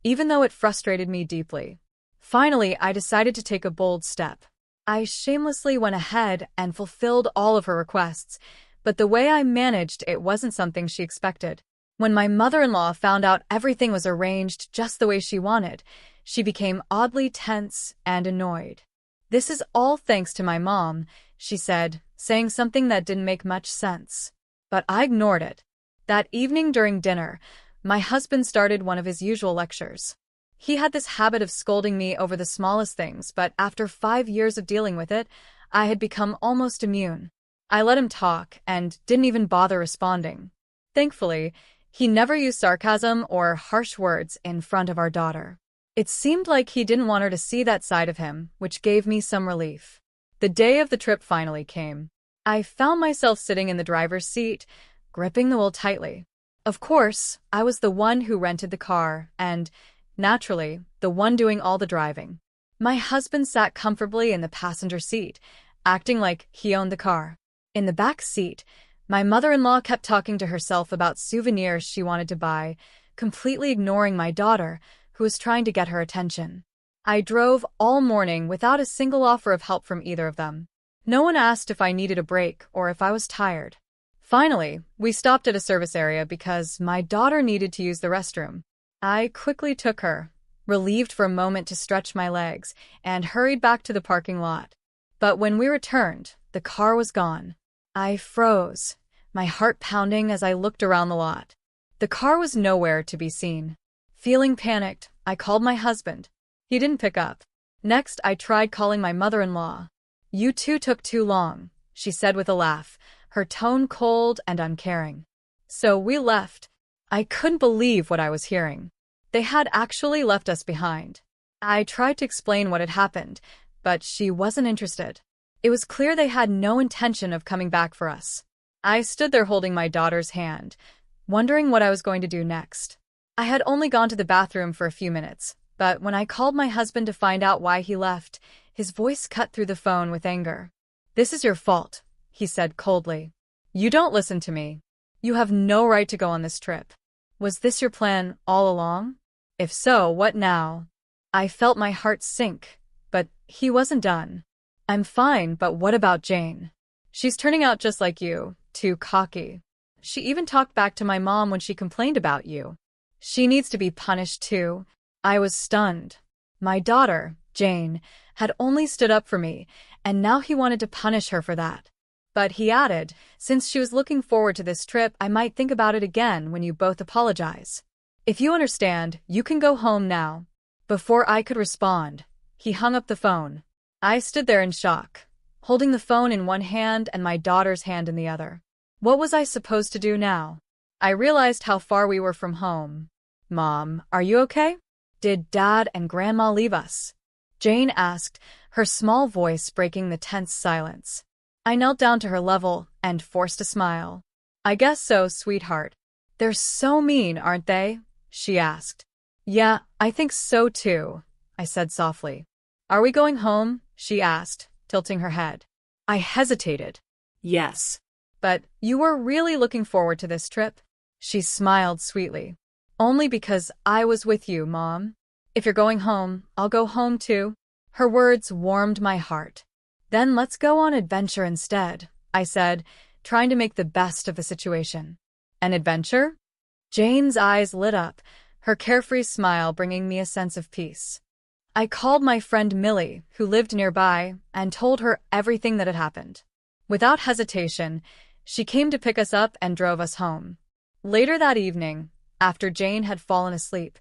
even though it frustrated me deeply. Finally, I decided to take a bold step. I shamelessly went ahead and fulfilled all of her requests, but the way I managed it wasn't something she expected. When my mother-in-law found out everything was arranged just the way she wanted, she became oddly tense and annoyed. This is all thanks to my mom, she said, saying something that didn't make much sense. But I ignored it. That evening during dinner, my husband started one of his usual lectures. He had this habit of scolding me over the smallest things, but after 5 years of dealing with it, I had become almost immune. I let him talk and didn't even bother responding. Thankfully, he never used sarcasm or harsh words in front of our daughter. It seemed like he didn't want her to see that side of him, which gave me some relief. The day of the trip finally came. I found myself sitting in the driver's seat, gripping the wheel tightly. Of course, I was the one who rented the car and, naturally, the one doing all the driving. My husband sat comfortably in the passenger seat, acting like he owned the car. In the back seat, my mother-in-law kept talking to herself about souvenirs she wanted to buy, completely ignoring my daughter, who was trying to get her attention. I drove all morning without a single offer of help from either of them. No one asked if I needed a break or if I was tired. Finally, we stopped at a service area because my daughter needed to use the restroom. I quickly took her, relieved for a moment to stretch my legs, and hurried back to the parking lot. But when we returned, the car was gone. I froze, my heart pounding as I looked around the lot. The car was nowhere to be seen. Feeling panicked, I called my husband. He didn't pick up. Next, I tried calling my mother-in-law. "You two took too long," she said with a laugh, her tone cold and uncaring. So we left. I couldn't believe what I was hearing. They had actually left us behind. I tried to explain what had happened, but she wasn't interested. It was clear they had no intention of coming back for us. I stood there holding my daughter's hand, wondering what I was going to do next. I had only gone to the bathroom for a few minutes, but when I called my husband to find out why he left, his voice cut through the phone with anger. "This is your fault," he said coldly. "You don't listen to me. You have no right to go on this trip. Was this your plan all along? If so, what now?" I felt my heart sink, but he wasn't done. "I'm fine, but what about Jane? She's turning out just like you, too cocky. She even talked back to my mom when she complained about you. She needs to be punished too." I was stunned. My daughter, Jane, had only stood up for me, and now he wanted to punish her for that. But he added, "Since she was looking forward to this trip, I might think about it again when you both apologize. If you understand, you can go home now." Before I could respond, he hung up the phone. I stood there in shock, holding the phone in one hand and my daughter's hand in the other. What was I supposed to do now? I realized how far we were from home. "Mom, are you okay? Did Dad and Grandma leave us?" Jane asked, her small voice breaking the tense silence. I knelt down to her level and forced a smile. "I guess so, sweetheart. They're so mean, aren't they?" she asked. "Yeah, I think so too," I said softly. "Are we going home?" she asked, tilting her head. I hesitated. "Yes." "But you were really looking forward to this trip?" She smiled sweetly. "Only because I was with you, Mom. If you're going home, I'll go home too." Her words warmed my heart. "Then let's go on adventure instead," I said, trying to make the best of the situation. "An adventure?" Jane's eyes lit up, her carefree smile bringing me a sense of peace. I called my friend Millie, who lived nearby, and told her everything that had happened. Without hesitation, she came to pick us up and drove us home. Later that evening, after Jane had fallen asleep,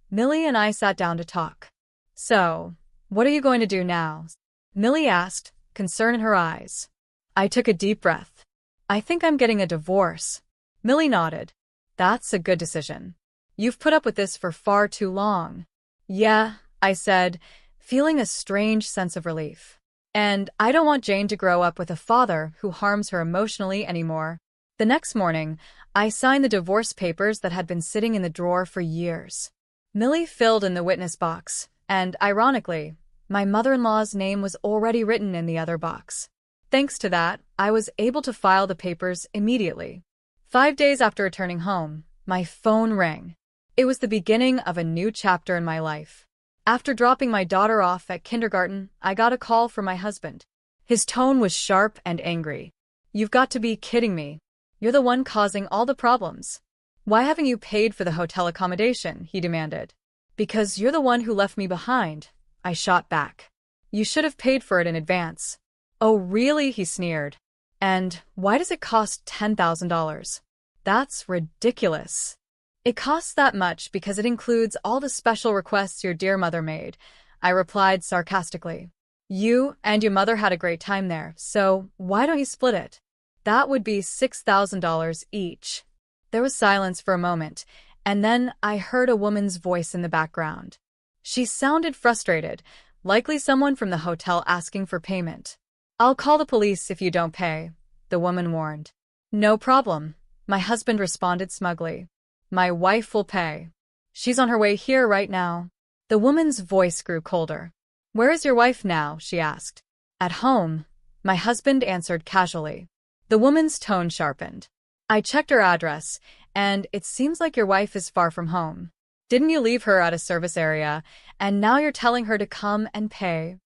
Millie and I sat down to talk. "So, what are you going to do now?" Millie asked, concern in her eyes. I took a deep breath. "I think I'm getting a divorce." Millie nodded. "That's a good decision. You've put up with this for far too long." "Yeah," I said, feeling a strange sense of relief. "And I don't want Jane to grow up with a father who harms her emotionally anymore." The next morning, I signed the divorce papers that had been sitting in the drawer for years. Millie filled in the witness box, and, ironically, my mother-in-law's name was already written in the other box. Thanks to that, I was able to file the papers immediately. 5 days after returning home, my phone rang. It was the beginning of a new chapter in my life. After dropping my daughter off at kindergarten, I got a call from my husband. His tone was sharp and angry. "You've got to be kidding me. You're the one causing all the problems. Why haven't you paid for the hotel accommodation?" he demanded. "Because you're the one who left me behind," I shot back. "You should have paid for it in advance." "Oh, really?" he sneered. "And why does it cost $10,000? That's ridiculous." "It costs that much because it includes all the special requests your dear mother made," I replied sarcastically. "You and your mother had a great time there, so why don't you split it? That would be $6,000 each." There was silence for a moment, and then I heard a woman's voice in the background. She sounded frustrated, likely someone from the hotel asking for payment. "I'll call the police if you don't pay," the woman warned. "No problem," my husband responded smugly. "My wife will pay. She's on her way here right now." The woman's voice grew colder. "Where is your wife now?" she asked. "At home," my husband answered casually. The woman's tone sharpened. "I checked her address, and it seems like your wife is far from home. Didn't you leave her at a service area, and now you're telling her to come and pay?"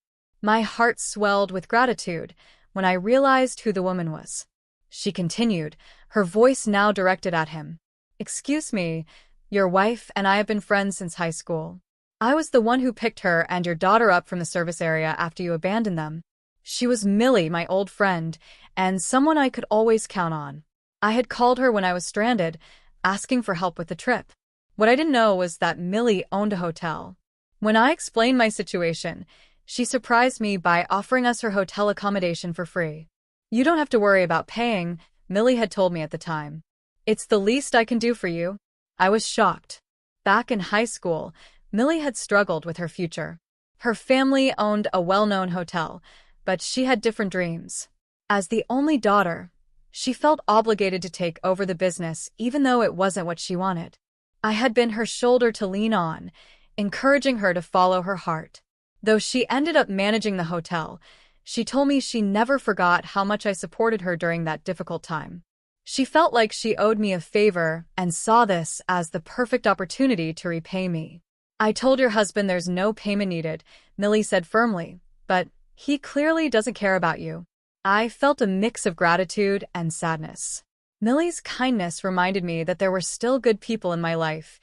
My heart swelled with gratitude when I realized who the woman was. She continued, her voice now directed at him. "Excuse me, your wife and I have been friends since high school. I was the one who picked her and your daughter up from the service area after you abandoned them. She was Millie, my old friend, and someone I could always count on. I had called her when I was stranded, asking for help with the trip. What I didn't know was that Millie owned a hotel. When I explained my situation, she surprised me by offering us her hotel accommodation for free. You don't have to worry about paying, Millie had told me at the time. It's the least I can do for you. I was shocked. Back in high school, Millie had struggled with her future. Her family owned a well-known hotel, but she had different dreams. As the only daughter, she felt obligated to take over the business even though it wasn't what she wanted. I had been her shoulder to lean on, encouraging her to follow her heart. Though she ended up managing the hotel, she told me she never forgot how much I supported her during that difficult time. She felt like she owed me a favor and saw this as the perfect opportunity to repay me. I told your husband there's no payment needed, Millie said firmly, but he clearly doesn't care about you. I felt a mix of gratitude and sadness. Millie's kindness reminded me that there were still good people in my life,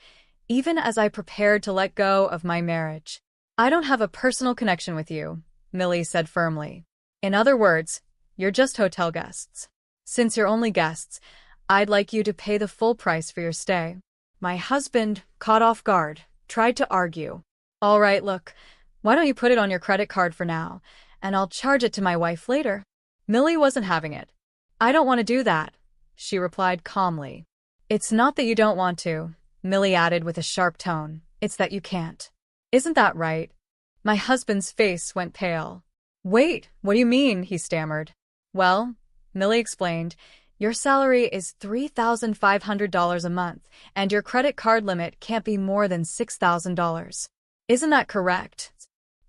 even as I prepared to let go of my marriage. I don't have a personal connection with you, Millie said firmly. In other words, you're just hotel guests. Since you're only guests, I'd like you to pay the full price for your stay. My husband, caught off guard, tried to argue. All right, look, why don't you put it on your credit card for now, and I'll charge it to my wife later? Millie wasn't having it. I don't want to do that, she replied calmly. It's not that you don't want to, Millie added with a sharp tone. It's that you can't. Isn't that right? My husband's face went pale. Wait, what do you mean? He stammered. Well, Millie explained, your salary is $3,500 a month, and your credit card limit can't be more than $6,000. Isn't that correct?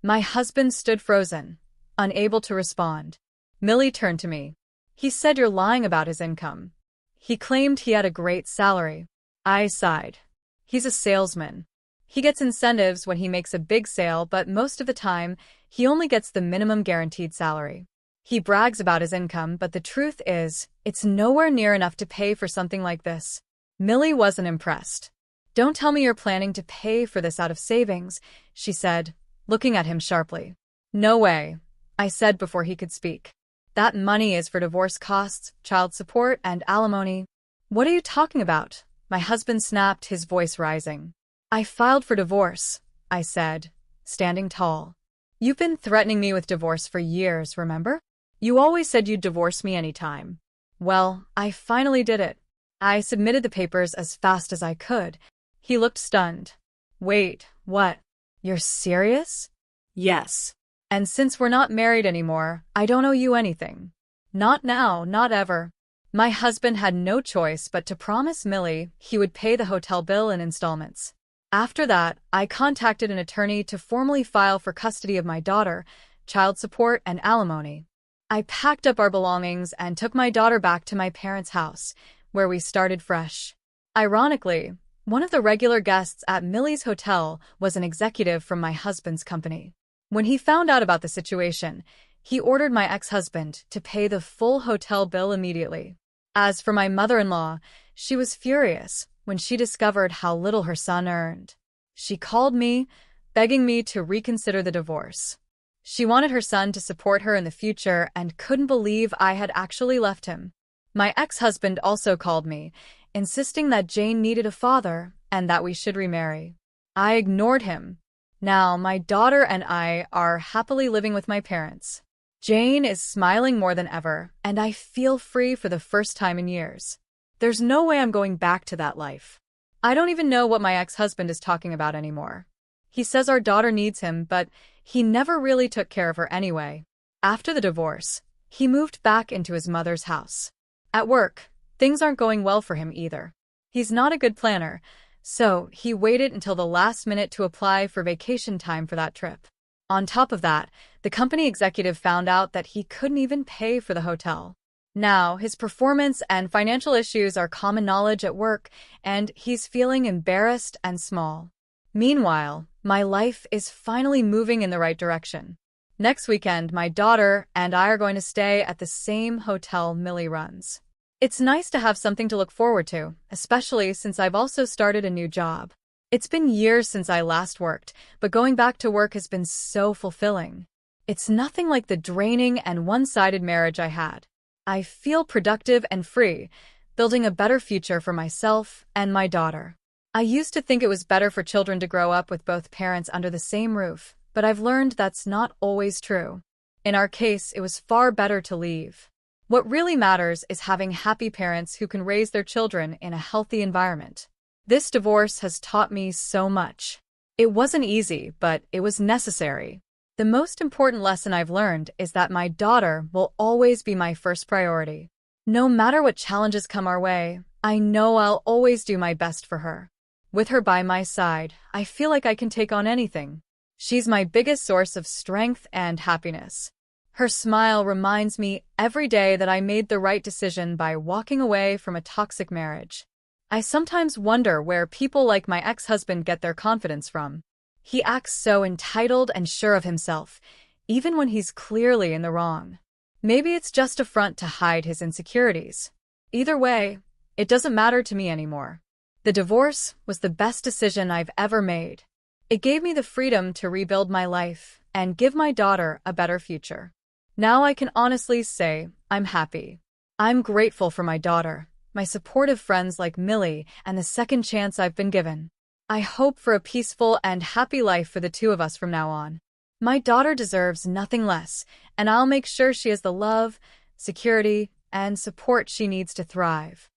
My husband stood frozen, unable to respond. Millie turned to me. He said you're lying about his income. He claimed he had a great salary. I sighed. He's a salesman. He gets incentives when he makes a big sale, but most of the time, he only gets the minimum guaranteed salary. He brags about his income, but the truth is, it's nowhere near enough to pay for something like this. Millie wasn't impressed. Don't tell me you're planning to pay for this out of savings, she said, looking at him sharply. No way, I said before he could speak. That money is for divorce costs, child support, and alimony. What are you talking about? My husband snapped, his voice rising. I filed for divorce, I said, standing tall. You've been threatening me with divorce for years, remember? You always said you'd divorce me anytime. Well, I finally did it. I submitted the papers as fast as I could. He looked stunned. Wait, what? You're serious? Yes. And since we're not married anymore, I don't owe you anything. Not now, not ever. My husband had no choice but to promise Millie he would pay the hotel bill in installments. After that, I contacted an attorney to formally file for custody of my daughter, child support, and alimony. I packed up our belongings and took my daughter back to my parents' house, where we started fresh. Ironically, one of the regular guests at Millie's hotel was an executive from my husband's company. When he found out about the situation, he ordered my ex-husband to pay the full hotel bill immediately. As for my mother-in-law, she was furious when she discovered how little her son earned. She called me, begging me to reconsider the divorce. She wanted her son to support her in the future and couldn't believe I had actually left him. My ex-husband also called me, insisting that Jane needed a father and that we should remarry. I ignored him. Now, my daughter and I are happily living with my parents. Jane is smiling more than ever, and I feel free for the first time in years. There's no way I'm going back to that life. I don't even know what my ex-husband is talking about anymore. He says our daughter needs him, but he never really took care of her anyway. After the divorce, he moved back into his mother's house. At work, things aren't going well for him either. He's not a good planner, so he waited until the last minute to apply for vacation time for that trip. On top of that, the company executive found out that he couldn't even pay for the hotel. Now, his performance and financial issues are common knowledge at work, and he's feeling embarrassed and small. Meanwhile, my life is finally moving in the right direction. Next weekend, my daughter and I are going to stay at the same hotel Millie runs. It's nice to have something to look forward to, especially since I've also started a new job. It's been years since I last worked, but going back to work has been so fulfilling. It's nothing like the draining and one-sided marriage I had. I feel productive and free, building a better future for myself and my daughter. I used to think it was better for children to grow up with both parents under the same roof, but I've learned that's not always true. In our case, it was far better to leave. What really matters is having happy parents who can raise their children in a healthy environment. This divorce has taught me so much. It wasn't easy, but it was necessary. The most important lesson I've learned is that my daughter will always be my first priority. No matter what challenges come our way, I know I'll always do my best for her. With her by my side, I feel like I can take on anything. She's my biggest source of strength and happiness. Her smile reminds me every day that I made the right decision by walking away from a toxic marriage. I sometimes wonder where people like my ex-husband get their confidence from. He acts so entitled and sure of himself, even when he's clearly in the wrong. Maybe it's just a front to hide his insecurities. Either way, it doesn't matter to me anymore. The divorce was the best decision I've ever made. It gave me the freedom to rebuild my life and give my daughter a better future. Now I can honestly say I'm happy. I'm grateful for my daughter, my supportive friends like Millie, and the second chance I've been given. I hope for a peaceful and happy life for the two of us from now on. My daughter deserves nothing less, and I'll make sure she has the love, security, and support she needs to thrive.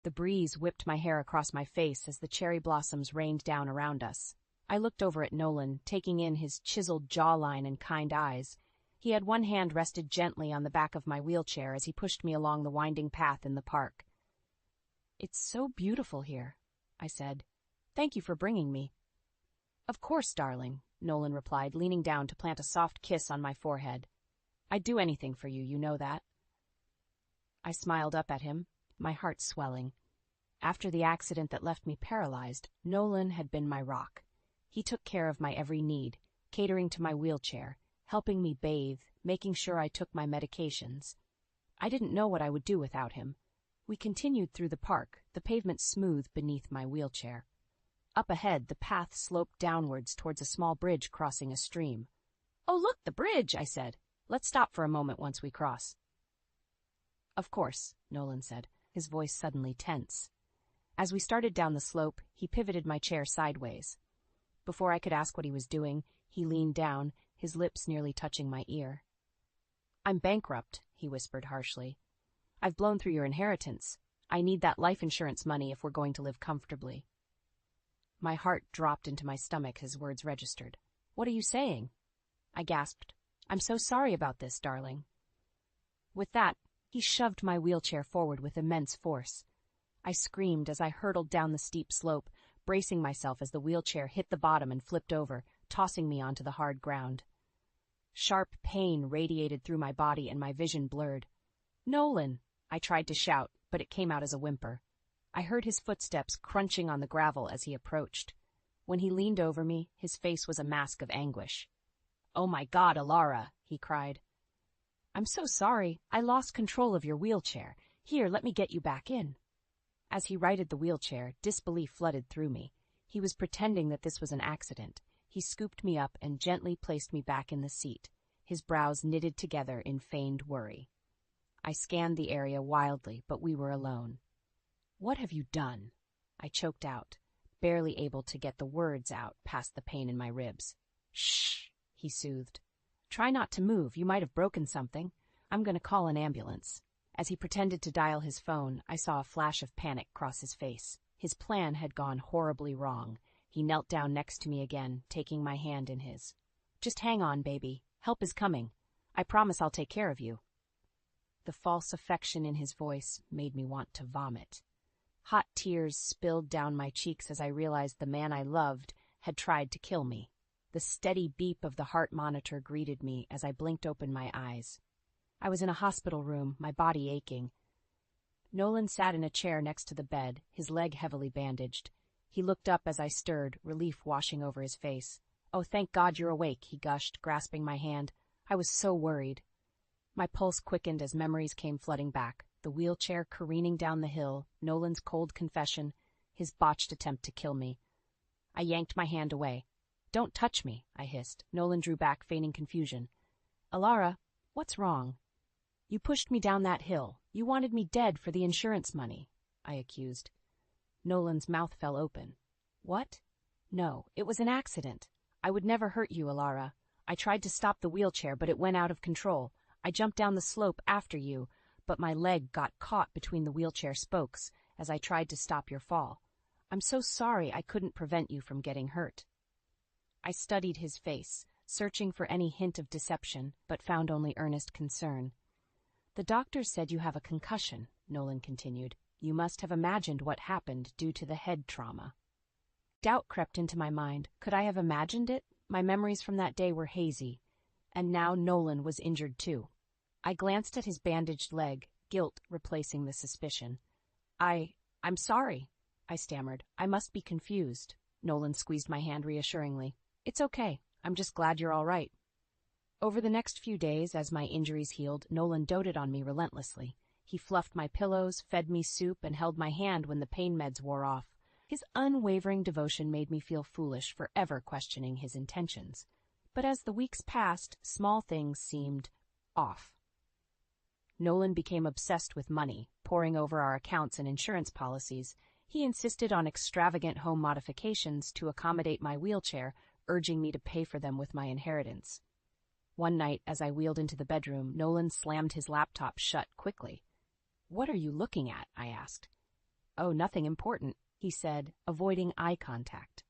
The breeze whipped my hair across my face as the cherry blossoms rained down around us. I looked over at Nolan, taking in his chiseled jawline and kind eyes. He had one hand rested gently on the back of my wheelchair as he pushed me along the winding path in the park. "It's so beautiful here," I said. "Thank you for bringing me." "Of course, darling," Nolan replied, leaning down to plant a soft kiss on my forehead. "I'd do anything for you, you know that." I smiled up at him, my heart swelling. After the accident that left me paralyzed, Nolan had been my rock. He took care of my every need, catering to my wheelchair, helping me bathe, making sure I took my medications. I didn't know what I would do without him. We continued through the park, the pavement smooth beneath my wheelchair. Up ahead, the path sloped downwards towards a small bridge crossing a stream. "Oh, look, the bridge," I said. "Let's stop for a moment once we cross." "Of course," Nolan said, his voice suddenly tense. As we started down the slope, he pivoted my chair sideways. Before I could ask what he was doing, he leaned down, his lips nearly touching my ear. "I'm bankrupt," he whispered harshly. "I've blown through your inheritance. I need that life insurance money if we're going to live comfortably." My heart dropped into my stomach as words registered. "What are you saying?" I gasped. "I'm so sorry about this, darling." With that, he shoved my wheelchair forward with immense force. I screamed as I hurtled down the steep slope, bracing myself as the wheelchair hit the bottom and flipped over, tossing me onto the hard ground. Sharp pain radiated through my body and my vision blurred. "Nolan!" I tried to shout, but it came out as a whimper. I heard his footsteps crunching on the gravel as he approached. When he leaned over me, his face was a mask of anguish. "Oh my God, Alara!" he cried. "I'm so sorry. I lost control of your wheelchair. Here, let me get you back in." As he righted the wheelchair, disbelief flooded through me. He was pretending that this was an accident. He scooped me up and gently placed me back in the seat, his brows knitted together in feigned worry. I scanned the area wildly, but we were alone. "What have you done?" I choked out, barely able to get the words out past the pain in my ribs. "Shh," he soothed. "Try not to move. You might have broken something. I'm going to call an ambulance." As he pretended to dial his phone, I saw a flash of panic cross his face. His plan had gone horribly wrong. He knelt down next to me again, taking my hand in his. "Just hang on, baby. Help is coming. I promise I'll take care of you." The false affection in his voice made me want to vomit. Hot tears spilled down my cheeks as I realized the man I loved had tried to kill me. The steady beep of the heart monitor greeted me as I blinked open my eyes. I was in a hospital room, my body aching. Nolan sat in a chair next to the bed, his leg heavily bandaged. He looked up as I stirred, relief washing over his face. "Oh, thank God you're awake," he gushed, grasping my hand. "I was so worried." My pulse quickened as memories came flooding back. The wheelchair careening down the hill, Nolan's cold confession, his botched attempt to kill me. I yanked my hand away. "Don't touch me," I hissed. Nolan drew back, feigning confusion. "Alara, what's wrong?" "You pushed me down that hill. You wanted me dead for the insurance money," I accused. Nolan's mouth fell open. "What? No, it was an accident. I would never hurt you, Alara. I tried to stop the wheelchair, but it went out of control. I jumped down the slope after you, but my leg got caught between the wheelchair spokes as I tried to stop your fall. I'm so sorry I couldn't prevent you from getting hurt." I studied his face, searching for any hint of deception, but found only earnest concern. "The doctor said you have a concussion," Nolan continued. "You must have imagined what happened due to the head trauma." Doubt crept into my mind. Could I have imagined it? My memories from that day were hazy, and now Nolan was injured too. I glanced at his bandaged leg, guilt replacing the suspicion. I'm sorry," I stammered. "I must be confused." Nolan squeezed my hand reassuringly. "It's okay. I'm just glad you're all right." Over the next few days, as my injuries healed, Nolan doted on me relentlessly. He fluffed my pillows, fed me soup, and held my hand when the pain meds wore off. His unwavering devotion made me feel foolish for ever questioning his intentions. But as the weeks passed, small things seemed off. Nolan became obsessed with money, poring over our accounts and insurance policies. He insisted on extravagant home modifications to accommodate my wheelchair, urging me to pay for them with my inheritance. One night, as I wheeled into the bedroom, Nolan slammed his laptop shut quickly. "What are you looking at?" I asked. "Oh, nothing important," he said, avoiding eye contact.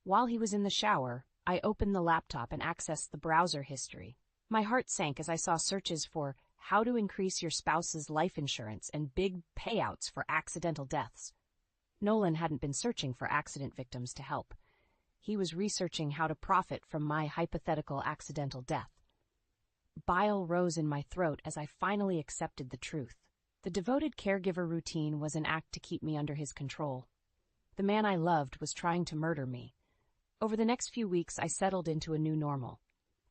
While he was in the shower, I opened the laptop and accessed the browser history. My heart sank as I saw searches for how to increase your spouse's life insurance and big payouts for accidental deaths. Nolan hadn't been searching for accident victims to help. He was researching how to profit from my hypothetical accidental death. Bile rose in my throat as I finally accepted the truth. The devoted caregiver routine was an act to keep me under his control. The man I loved was trying to murder me. Over the next few weeks, I settled into a new normal.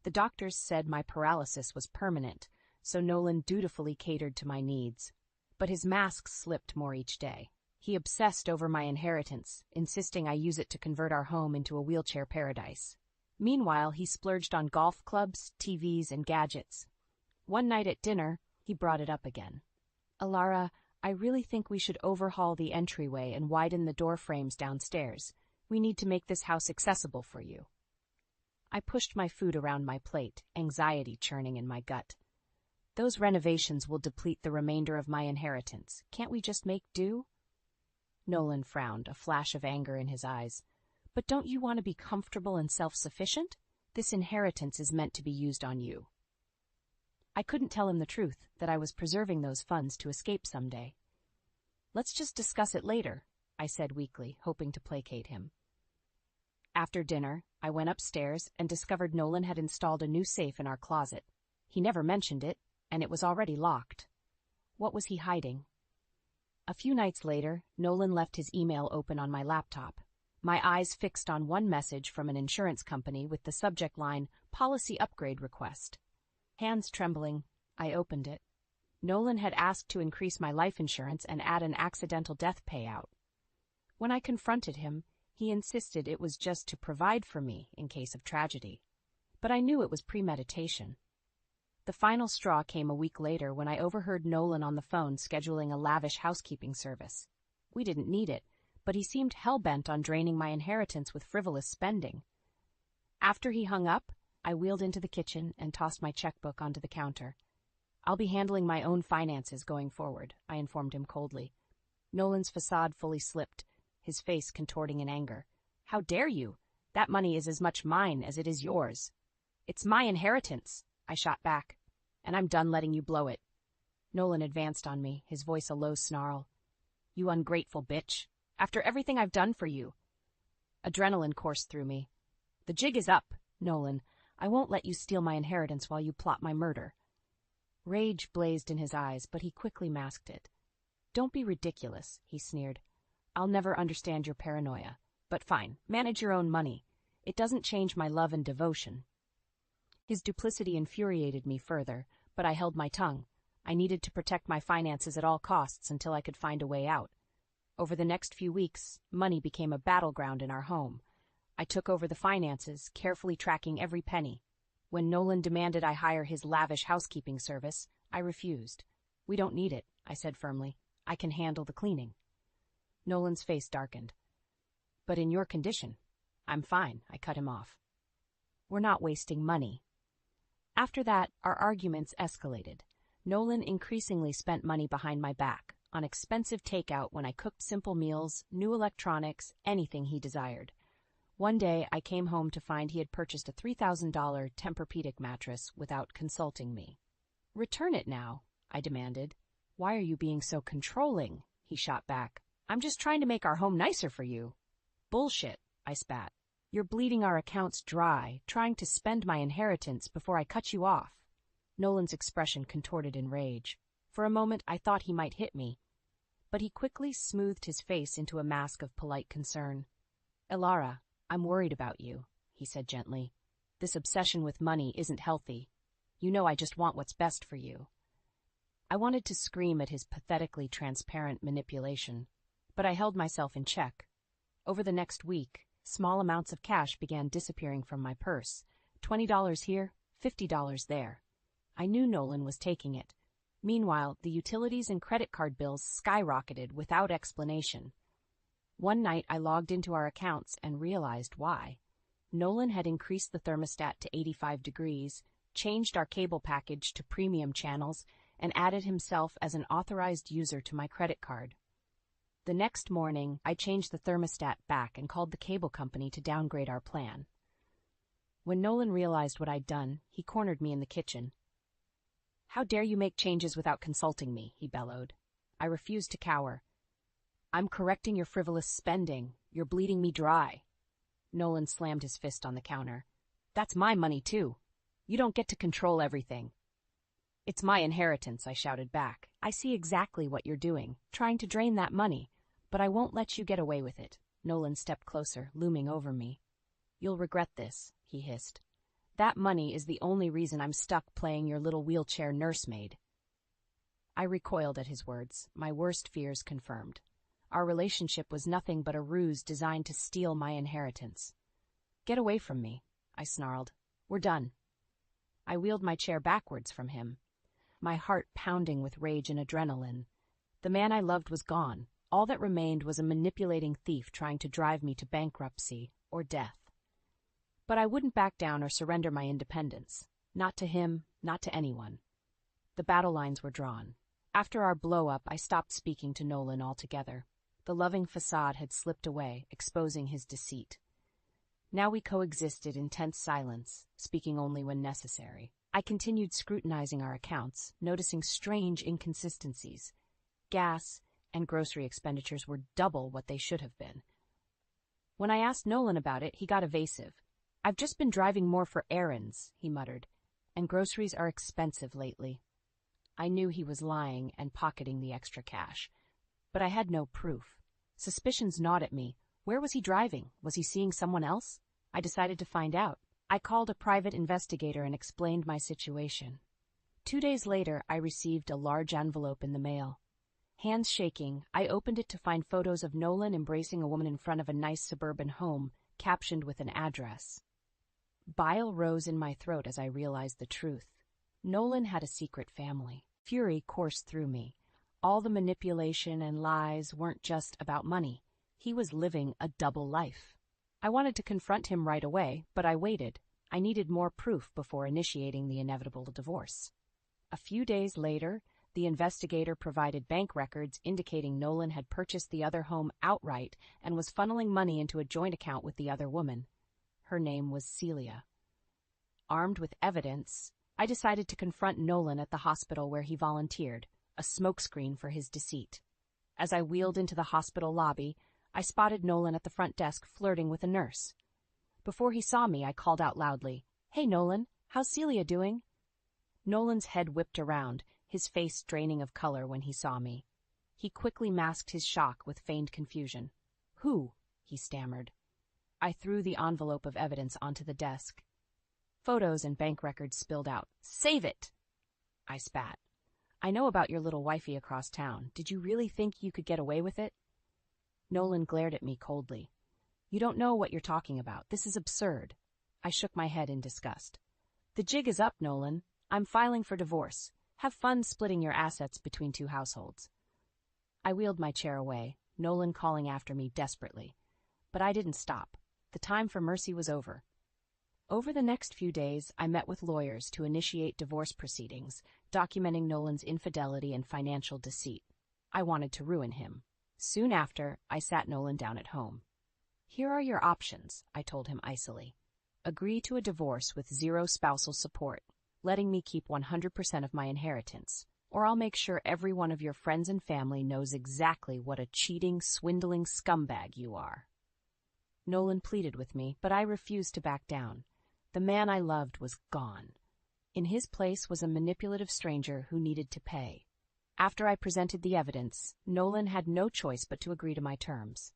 The doctors said my paralysis was permanent, so Nolan dutifully catered to my needs. But his mask slipped more each day. He obsessed over my inheritance, insisting I use it to convert our home into a wheelchair paradise. Meanwhile, he splurged on golf clubs, TVs, and gadgets. One night at dinner, he brought it up again. "Alara, I really think we should overhaul the entryway and widen the door frames downstairs. We need to make this house accessible for you." I pushed my food around my plate, anxiety churning in my gut. "Those renovations will deplete the remainder of my inheritance. Can't we just make do?" Nolan frowned, a flash of anger in his eyes. "But don't you want to be comfortable and self-sufficient? This inheritance is meant to be used on you." I couldn't tell him the truth, that I was preserving those funds to escape someday. "Let's just discuss it later," I said weakly, hoping to placate him. After dinner, I went upstairs and discovered Nolan had installed a new safe in our closet. He never mentioned it, and it was already locked. What was he hiding? A few nights later, Nolan left his email open on my laptop. My eyes fixed on one message from an insurance company with the subject line, "Policy Upgrade Request." Hands trembling, I opened it. Nolan had asked to increase my life insurance and add an accidental death payout. When I confronted him, he insisted it was just to provide for me in case of tragedy. But I knew it was premeditation. The final straw came a week later when I overheard Nolan on the phone scheduling a lavish housekeeping service. We didn't need it, but he seemed hell-bent on draining my inheritance with frivolous spending. After he hung up, I wheeled into the kitchen and tossed my checkbook onto the counter. "I'll be handling my own finances going forward," I informed him coldly. Nolan's facade fully slipped, his face contorting in anger. "How dare you? That money is as much mine as it is yours." "It's my inheritance," I shot back, "and I'm done letting you blow it." Nolan advanced on me, his voice a low snarl. "You ungrateful bitch. After everything I've done for you." Adrenaline coursed through me. "The jig is up, Nolan. I won't let you steal my inheritance while you plot my murder." Rage blazed in his eyes, but he quickly masked it. "Don't be ridiculous," he sneered. "I'll never understand your paranoia. But fine, manage your own money. It doesn't change my love and devotion." His duplicity infuriated me further, but I held my tongue. I needed to protect my finances at all costs until I could find a way out. Over the next few weeks, money became a battleground in our home. I took over the finances, carefully tracking every penny. When Nolan demanded I hire his lavish housekeeping service, I refused. "We don't need it," I said firmly. "I can handle the cleaning." Nolan's face darkened. "But in your condition." "I'm fine," I cut him off. "We're not wasting money." After that, our arguments escalated. Nolan increasingly spent money behind my back, on expensive takeout when I cooked simple meals, new electronics, anything he desired. One day, I came home to find he had purchased a $3,000 Tempur-Pedic mattress without consulting me. "Return it now," I demanded. "Why are you being so controlling?" he shot back. "I'm just trying to make our home nicer for you." "Bullshit," I spat. "You're bleeding our accounts dry, trying to spend my inheritance before I cut you off." Nolan's expression contorted in rage. For a moment, I thought he might hit me, but he quickly smoothed his face into a mask of polite concern. "Elara, I'm worried about you," he said gently. "This obsession with money isn't healthy. You know I just want what's best for you." I wanted to scream at his pathetically transparent manipulation, but I held myself in check. Over the next week, small amounts of cash began disappearing from my purse. $20 here, $50 there. I knew Nolan was taking it. Meanwhile, the utilities and credit card bills skyrocketed without explanation. One night I logged into our accounts and realized why. Nolan had increased the thermostat to 85 degrees, changed our cable package to premium channels, and added himself as an authorized user to my credit card. The next morning, I changed the thermostat back and called the cable company to downgrade our plan. When Nolan realized what I'd done, he cornered me in the kitchen. "How dare you make changes without consulting me?" he bellowed. I refused to cower. "I'm correcting your frivolous spending. You're bleeding me dry." Nolan slammed his fist on the counter. "That's my money, too. You don't get to control everything." "It's my inheritance," I shouted back. "I see exactly what you're doing, trying to drain that money, but I won't let you get away with it." Nolan stepped closer, looming over me. "You'll regret this," he hissed. "That money is the only reason I'm stuck playing your little wheelchair nursemaid." I recoiled at his words, my worst fears confirmed. Our relationship was nothing but a ruse designed to steal my inheritance. "Get away from me," I snarled. "We're done." I wheeled my chair backwards from him, my heart pounding with rage and adrenaline. The man I loved was gone. All that remained was a manipulating thief trying to drive me to bankruptcy or death. But I wouldn't back down or surrender my independence. Not to him, not to anyone. The battle lines were drawn. After our blow-up, I stopped speaking to Nolan altogether. The loving facade had slipped away, exposing his deceit. Now we coexisted in tense silence, speaking only when necessary. I continued scrutinizing our accounts, noticing strange inconsistencies. Gas and grocery expenditures were double what they should have been. When I asked Nolan about it, he got evasive. "I've just been driving more for errands," he muttered, "and groceries are expensive lately." I knew he was lying and pocketing the extra cash, but I had no proof. Suspicions gnawed at me. Where was he driving? Was he seeing someone else? I decided to find out. I called a private investigator and explained my situation. 2 days later, I received a large envelope in the mail. Hands shaking, I opened it to find photos of Nolan embracing a woman in front of a nice suburban home, captioned with an address. Bile rose in my throat as I realized the truth. Nolan had a secret family. Fury coursed through me. All the manipulation and lies weren't just about money. He was living a double life. I wanted to confront him right away, but I waited. I needed more proof before initiating the inevitable divorce. A few days later, the investigator provided bank records indicating Nolan had purchased the other home outright and was funneling money into a joint account with the other woman. Her name was Celia. Armed with evidence, I decided to confront Nolan at the hospital where he volunteered, a smokescreen for his deceit. As I wheeled into the hospital lobby, I spotted Nolan at the front desk flirting with a nurse. Before he saw me, I called out loudly, "Hey, Nolan, how's Celia doing?" Nolan's head whipped around, his face draining of color when he saw me. He quickly masked his shock with feigned confusion. "Who?" he stammered. I threw the envelope of evidence onto the desk. Photos and bank records spilled out. "Save it!" I spat. "I know about your little wifey across town. Did you really think you could get away with it?" Nolan glared at me coldly. "You don't know what you're talking about. This is absurd." I shook my head in disgust. "The jig is up, Nolan. I'm filing for divorce. Have fun splitting your assets between 2 households." I wheeled my chair away, Nolan calling after me desperately. But I didn't stop. The time for mercy was over. Over the next few days, I met with lawyers to initiate divorce proceedings, documenting Nolan's infidelity and financial deceit. I wanted to ruin him. Soon after, I sat Nolan down at home. "Here are your options," I told him icily. "Agree to a divorce with zero spousal support, letting me keep 100% of my inheritance, or I'll make sure every one of your friends and family knows exactly what a cheating, swindling scumbag you are." Nolan pleaded with me, but I refused to back down. The man I loved was gone. In his place was a manipulative stranger who needed to pay. After I presented the evidence, Nolan had no choice but to agree to my terms.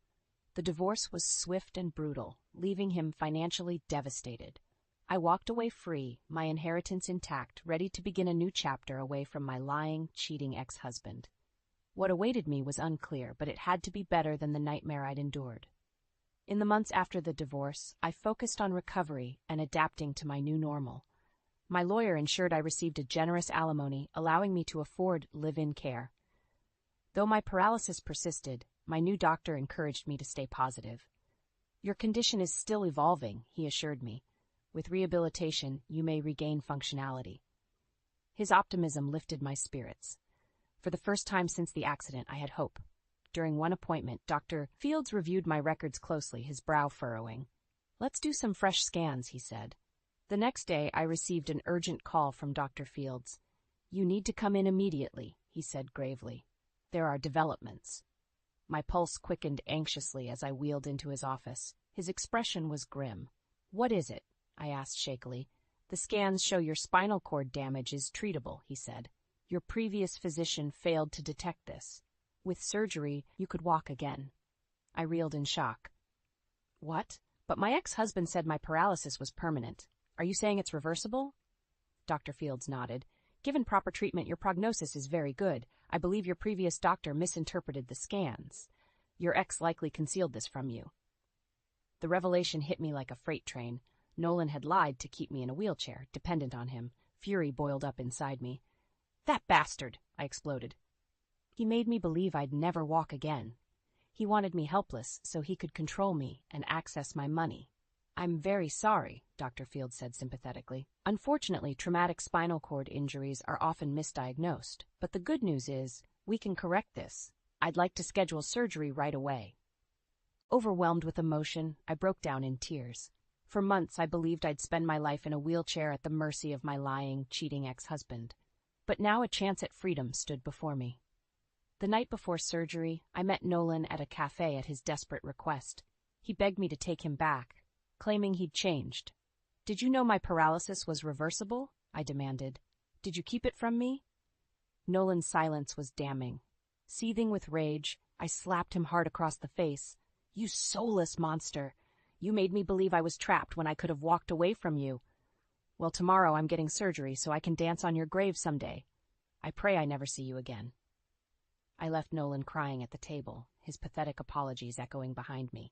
The divorce was swift and brutal, leaving him financially devastated. I walked away free, my inheritance intact, ready to begin a new chapter away from my lying, cheating ex-husband. What awaited me was unclear, but it had to be better than the nightmare I'd endured. In the months after the divorce, I focused on recovery and adapting to my new normal. My lawyer ensured I received a generous alimony, allowing me to afford live-in care. Though my paralysis persisted, my new doctor encouraged me to stay positive. "Your condition is still evolving," he assured me. "With rehabilitation, you may regain functionality." His optimism lifted my spirits. For the first time since the accident, I had hope. During one appointment, Dr. Fields reviewed my records closely, his brow furrowing. "Let's do some fresh scans," he said. The next day, I received an urgent call from Dr. Fields. "You need to come in immediately," he said gravely. "There are developments." My pulse quickened anxiously as I wheeled into his office. His expression was grim. "What is it?" I asked shakily. "The scans show your spinal cord damage is treatable," he said. "Your previous physician failed to detect this. With surgery, you could walk again." I reeled in shock. "What? But my ex-husband said my paralysis was permanent. Are you saying it's reversible?" Dr. Fields nodded. "Given proper treatment, your prognosis is very good. I believe your previous doctor misinterpreted the scans. Your ex likely concealed this from you." The revelation hit me like a freight train. Nolan had lied to keep me in a wheelchair, dependent on him. Fury boiled up inside me. "That bastard!" I exploded. "He made me believe I'd never walk again. He wanted me helpless so he could control me and access my money." "I'm very sorry," Dr. Fields said sympathetically. "Unfortunately, traumatic spinal cord injuries are often misdiagnosed. But the good news is, we can correct this. I'd like to schedule surgery right away." Overwhelmed with emotion, I broke down in tears. For months, I believed I'd spend my life in a wheelchair at the mercy of my lying, cheating ex-husband. But now a chance at freedom stood before me. The night before surgery, I met Nolan at a cafe at his desperate request. He begged me to take him back, claiming he'd changed. "Did you know my paralysis was reversible?" I demanded. "Did you keep it from me?" Nolan's silence was damning. Seething with rage, I slapped him hard across the face. "You soulless monster! You made me believe I was trapped when I could have walked away from you. Well, tomorrow I'm getting surgery so I can dance on your grave someday. I pray I never see you again." I left Nolan crying at the table, his pathetic apologies echoing behind me.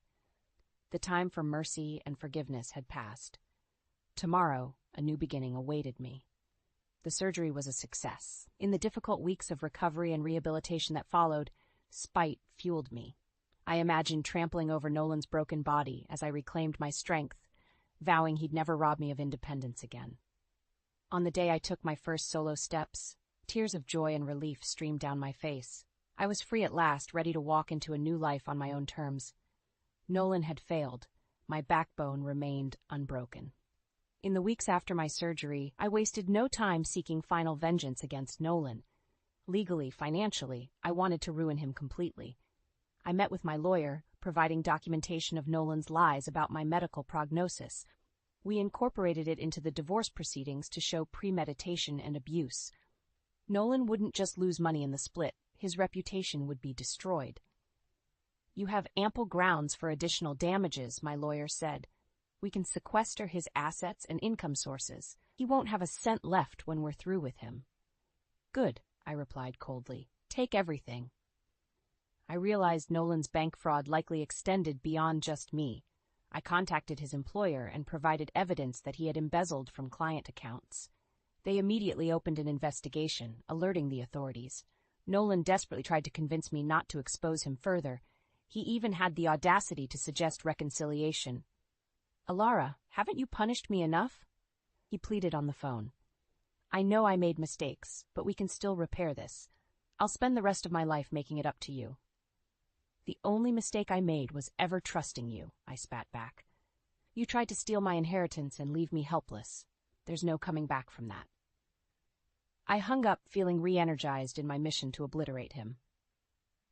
The time for mercy and forgiveness had passed. Tomorrow, a new beginning awaited me. The surgery was a success. In the difficult weeks of recovery and rehabilitation that followed, spite fueled me. I imagined trampling over Nolan's broken body as I reclaimed my strength, vowing he'd never rob me of independence again. On the day I took my first solo steps, tears of joy and relief streamed down my face. I was free at last, ready to walk into a new life on my own terms. Nolan had failed. My backbone remained unbroken. In the weeks after my surgery, I wasted no time seeking final vengeance against Nolan. Legally, financially, I wanted to ruin him completely. I met with my lawyer, providing documentation of Nolan's lies about my medical prognosis. We incorporated it into the divorce proceedings to show premeditation and abuse. Nolan wouldn't just lose money in the split, his reputation would be destroyed. "You have ample grounds for additional damages," my lawyer said. "We can sequester his assets and income sources. He won't have a cent left when we're through with him." "Good," I replied coldly. "Take everything." I realized Nolan's bank fraud likely extended beyond just me. I contacted his employer and provided evidence that he had embezzled from client accounts. They immediately opened an investigation, alerting the authorities. Nolan desperately tried to convince me not to expose him further. He even had the audacity to suggest reconciliation. Alara, haven't you punished me enough? He pleaded on the phone. I know I made mistakes, but we can still repair this. I'll spend the rest of my life making it up to you. The only mistake I made was ever trusting you, I spat back. You tried to steal my inheritance and leave me helpless. There's no coming back from that. I hung up, feeling re-energized in my mission to obliterate him.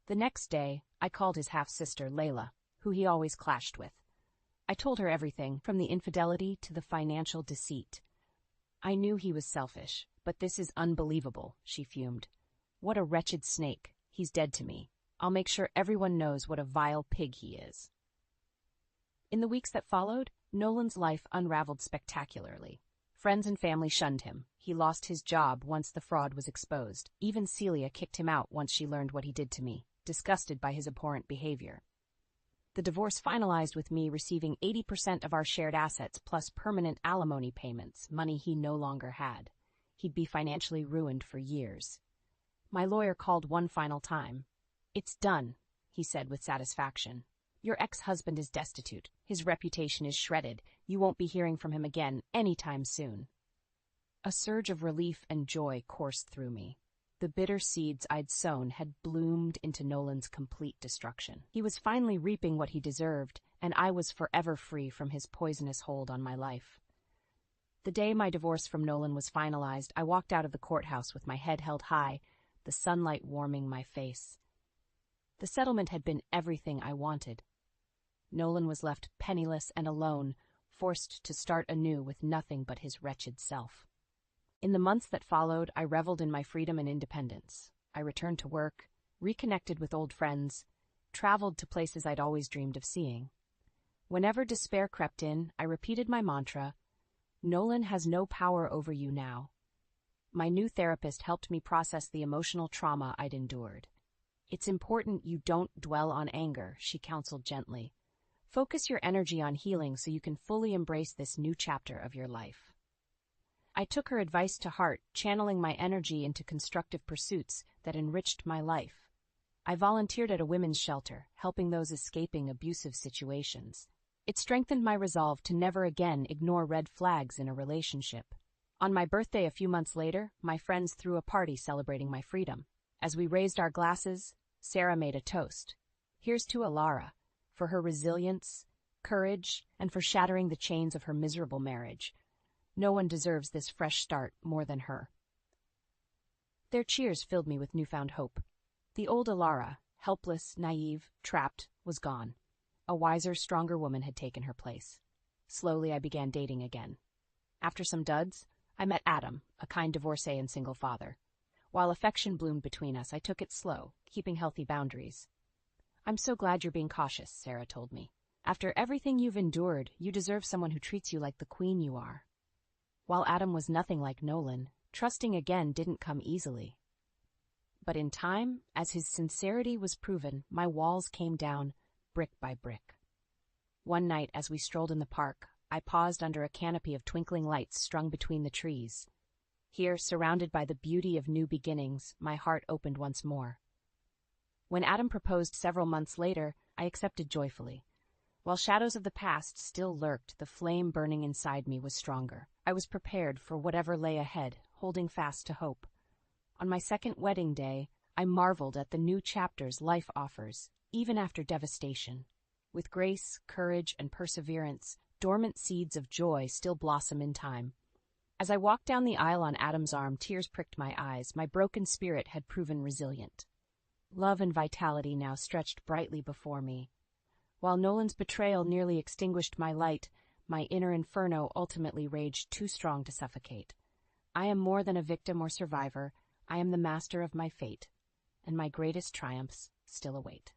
The next day, I called his half-sister, Layla, who he always clashed with. I told her everything, from the infidelity to the financial deceit. I knew he was selfish, but this is unbelievable, she fumed. What a wretched snake. He's dead to me. I'll make sure everyone knows what a vile pig he is. In the weeks that followed, Nolan's life unraveled spectacularly. Friends and family shunned him. He lost his job once the fraud was exposed. Even Celia kicked him out once she learned what he did to me, disgusted by his abhorrent behavior. The divorce finalized with me receiving 80% of our shared assets plus permanent alimony payments, money he no longer had. He'd be financially ruined for years. My lawyer called one final time. It's done, he said with satisfaction. Your ex-husband is destitute. His reputation is shredded. You won't be hearing from him again anytime soon. A surge of relief and joy coursed through me. The bitter seeds I'd sown had bloomed into Nolan's complete destruction. He was finally reaping what he deserved, and I was forever free from his poisonous hold on my life. The day my divorce from Nolan was finalized, I walked out of the courthouse with my head held high, the sunlight warming my face. The settlement had been everything I wanted. Nolan was left penniless and alone, forced to start anew with nothing but his wretched self. In the months that followed, I reveled in my freedom and independence. I returned to work, reconnected with old friends, traveled to places I'd always dreamed of seeing. Whenever despair crept in, I repeated my mantra, Nolan has no power over you now. My new therapist helped me process the emotional trauma I'd endured. It's important you don't dwell on anger, she counseled gently. Focus your energy on healing so you can fully embrace this new chapter of your life. I took her advice to heart, channeling my energy into constructive pursuits that enriched my life. I volunteered at a women's shelter, helping those escaping abusive situations. It strengthened my resolve to never again ignore red flags in a relationship. On my birthday a few months later, my friends threw a party celebrating my freedom. As we raised our glasses, Sarah made a toast. Here's to Alara, for her resilience, courage, and for shattering the chains of her miserable marriage. No one deserves this fresh start more than her. Their cheers filled me with newfound hope. The old Alara, helpless, naive, trapped, was gone. A wiser, stronger woman had taken her place. Slowly, I began dating again. After some duds, I met Adam, a kind divorcee and single father. While affection bloomed between us, I took it slow, keeping healthy boundaries. I'm so glad you're being cautious, Sarah told me. After everything you've endured, you deserve someone who treats you like the queen you are. While Adam was nothing like Nolan, trusting again didn't come easily. But in time, as his sincerity was proven, my walls came down, brick by brick. One night, as we strolled in the park, I paused under a canopy of twinkling lights strung between the trees. Here, surrounded by the beauty of new beginnings, my heart opened once more. When Adam proposed several months later, I accepted joyfully. While shadows of the past still lurked, the flame burning inside me was stronger. I was prepared for whatever lay ahead, holding fast to hope. On my second wedding day, I marveled at the new chapters life offers, even after devastation. With grace, courage, and perseverance, dormant seeds of joy still blossom in time. As I walked down the aisle on Adam's arm, tears pricked my eyes. My broken spirit had proven resilient. Love and vitality now stretched brightly before me. While Nolan's betrayal nearly extinguished my light, my inner inferno ultimately raged too strong to suffocate. I am more than a victim or survivor. I am the master of my fate, and my greatest triumphs still await.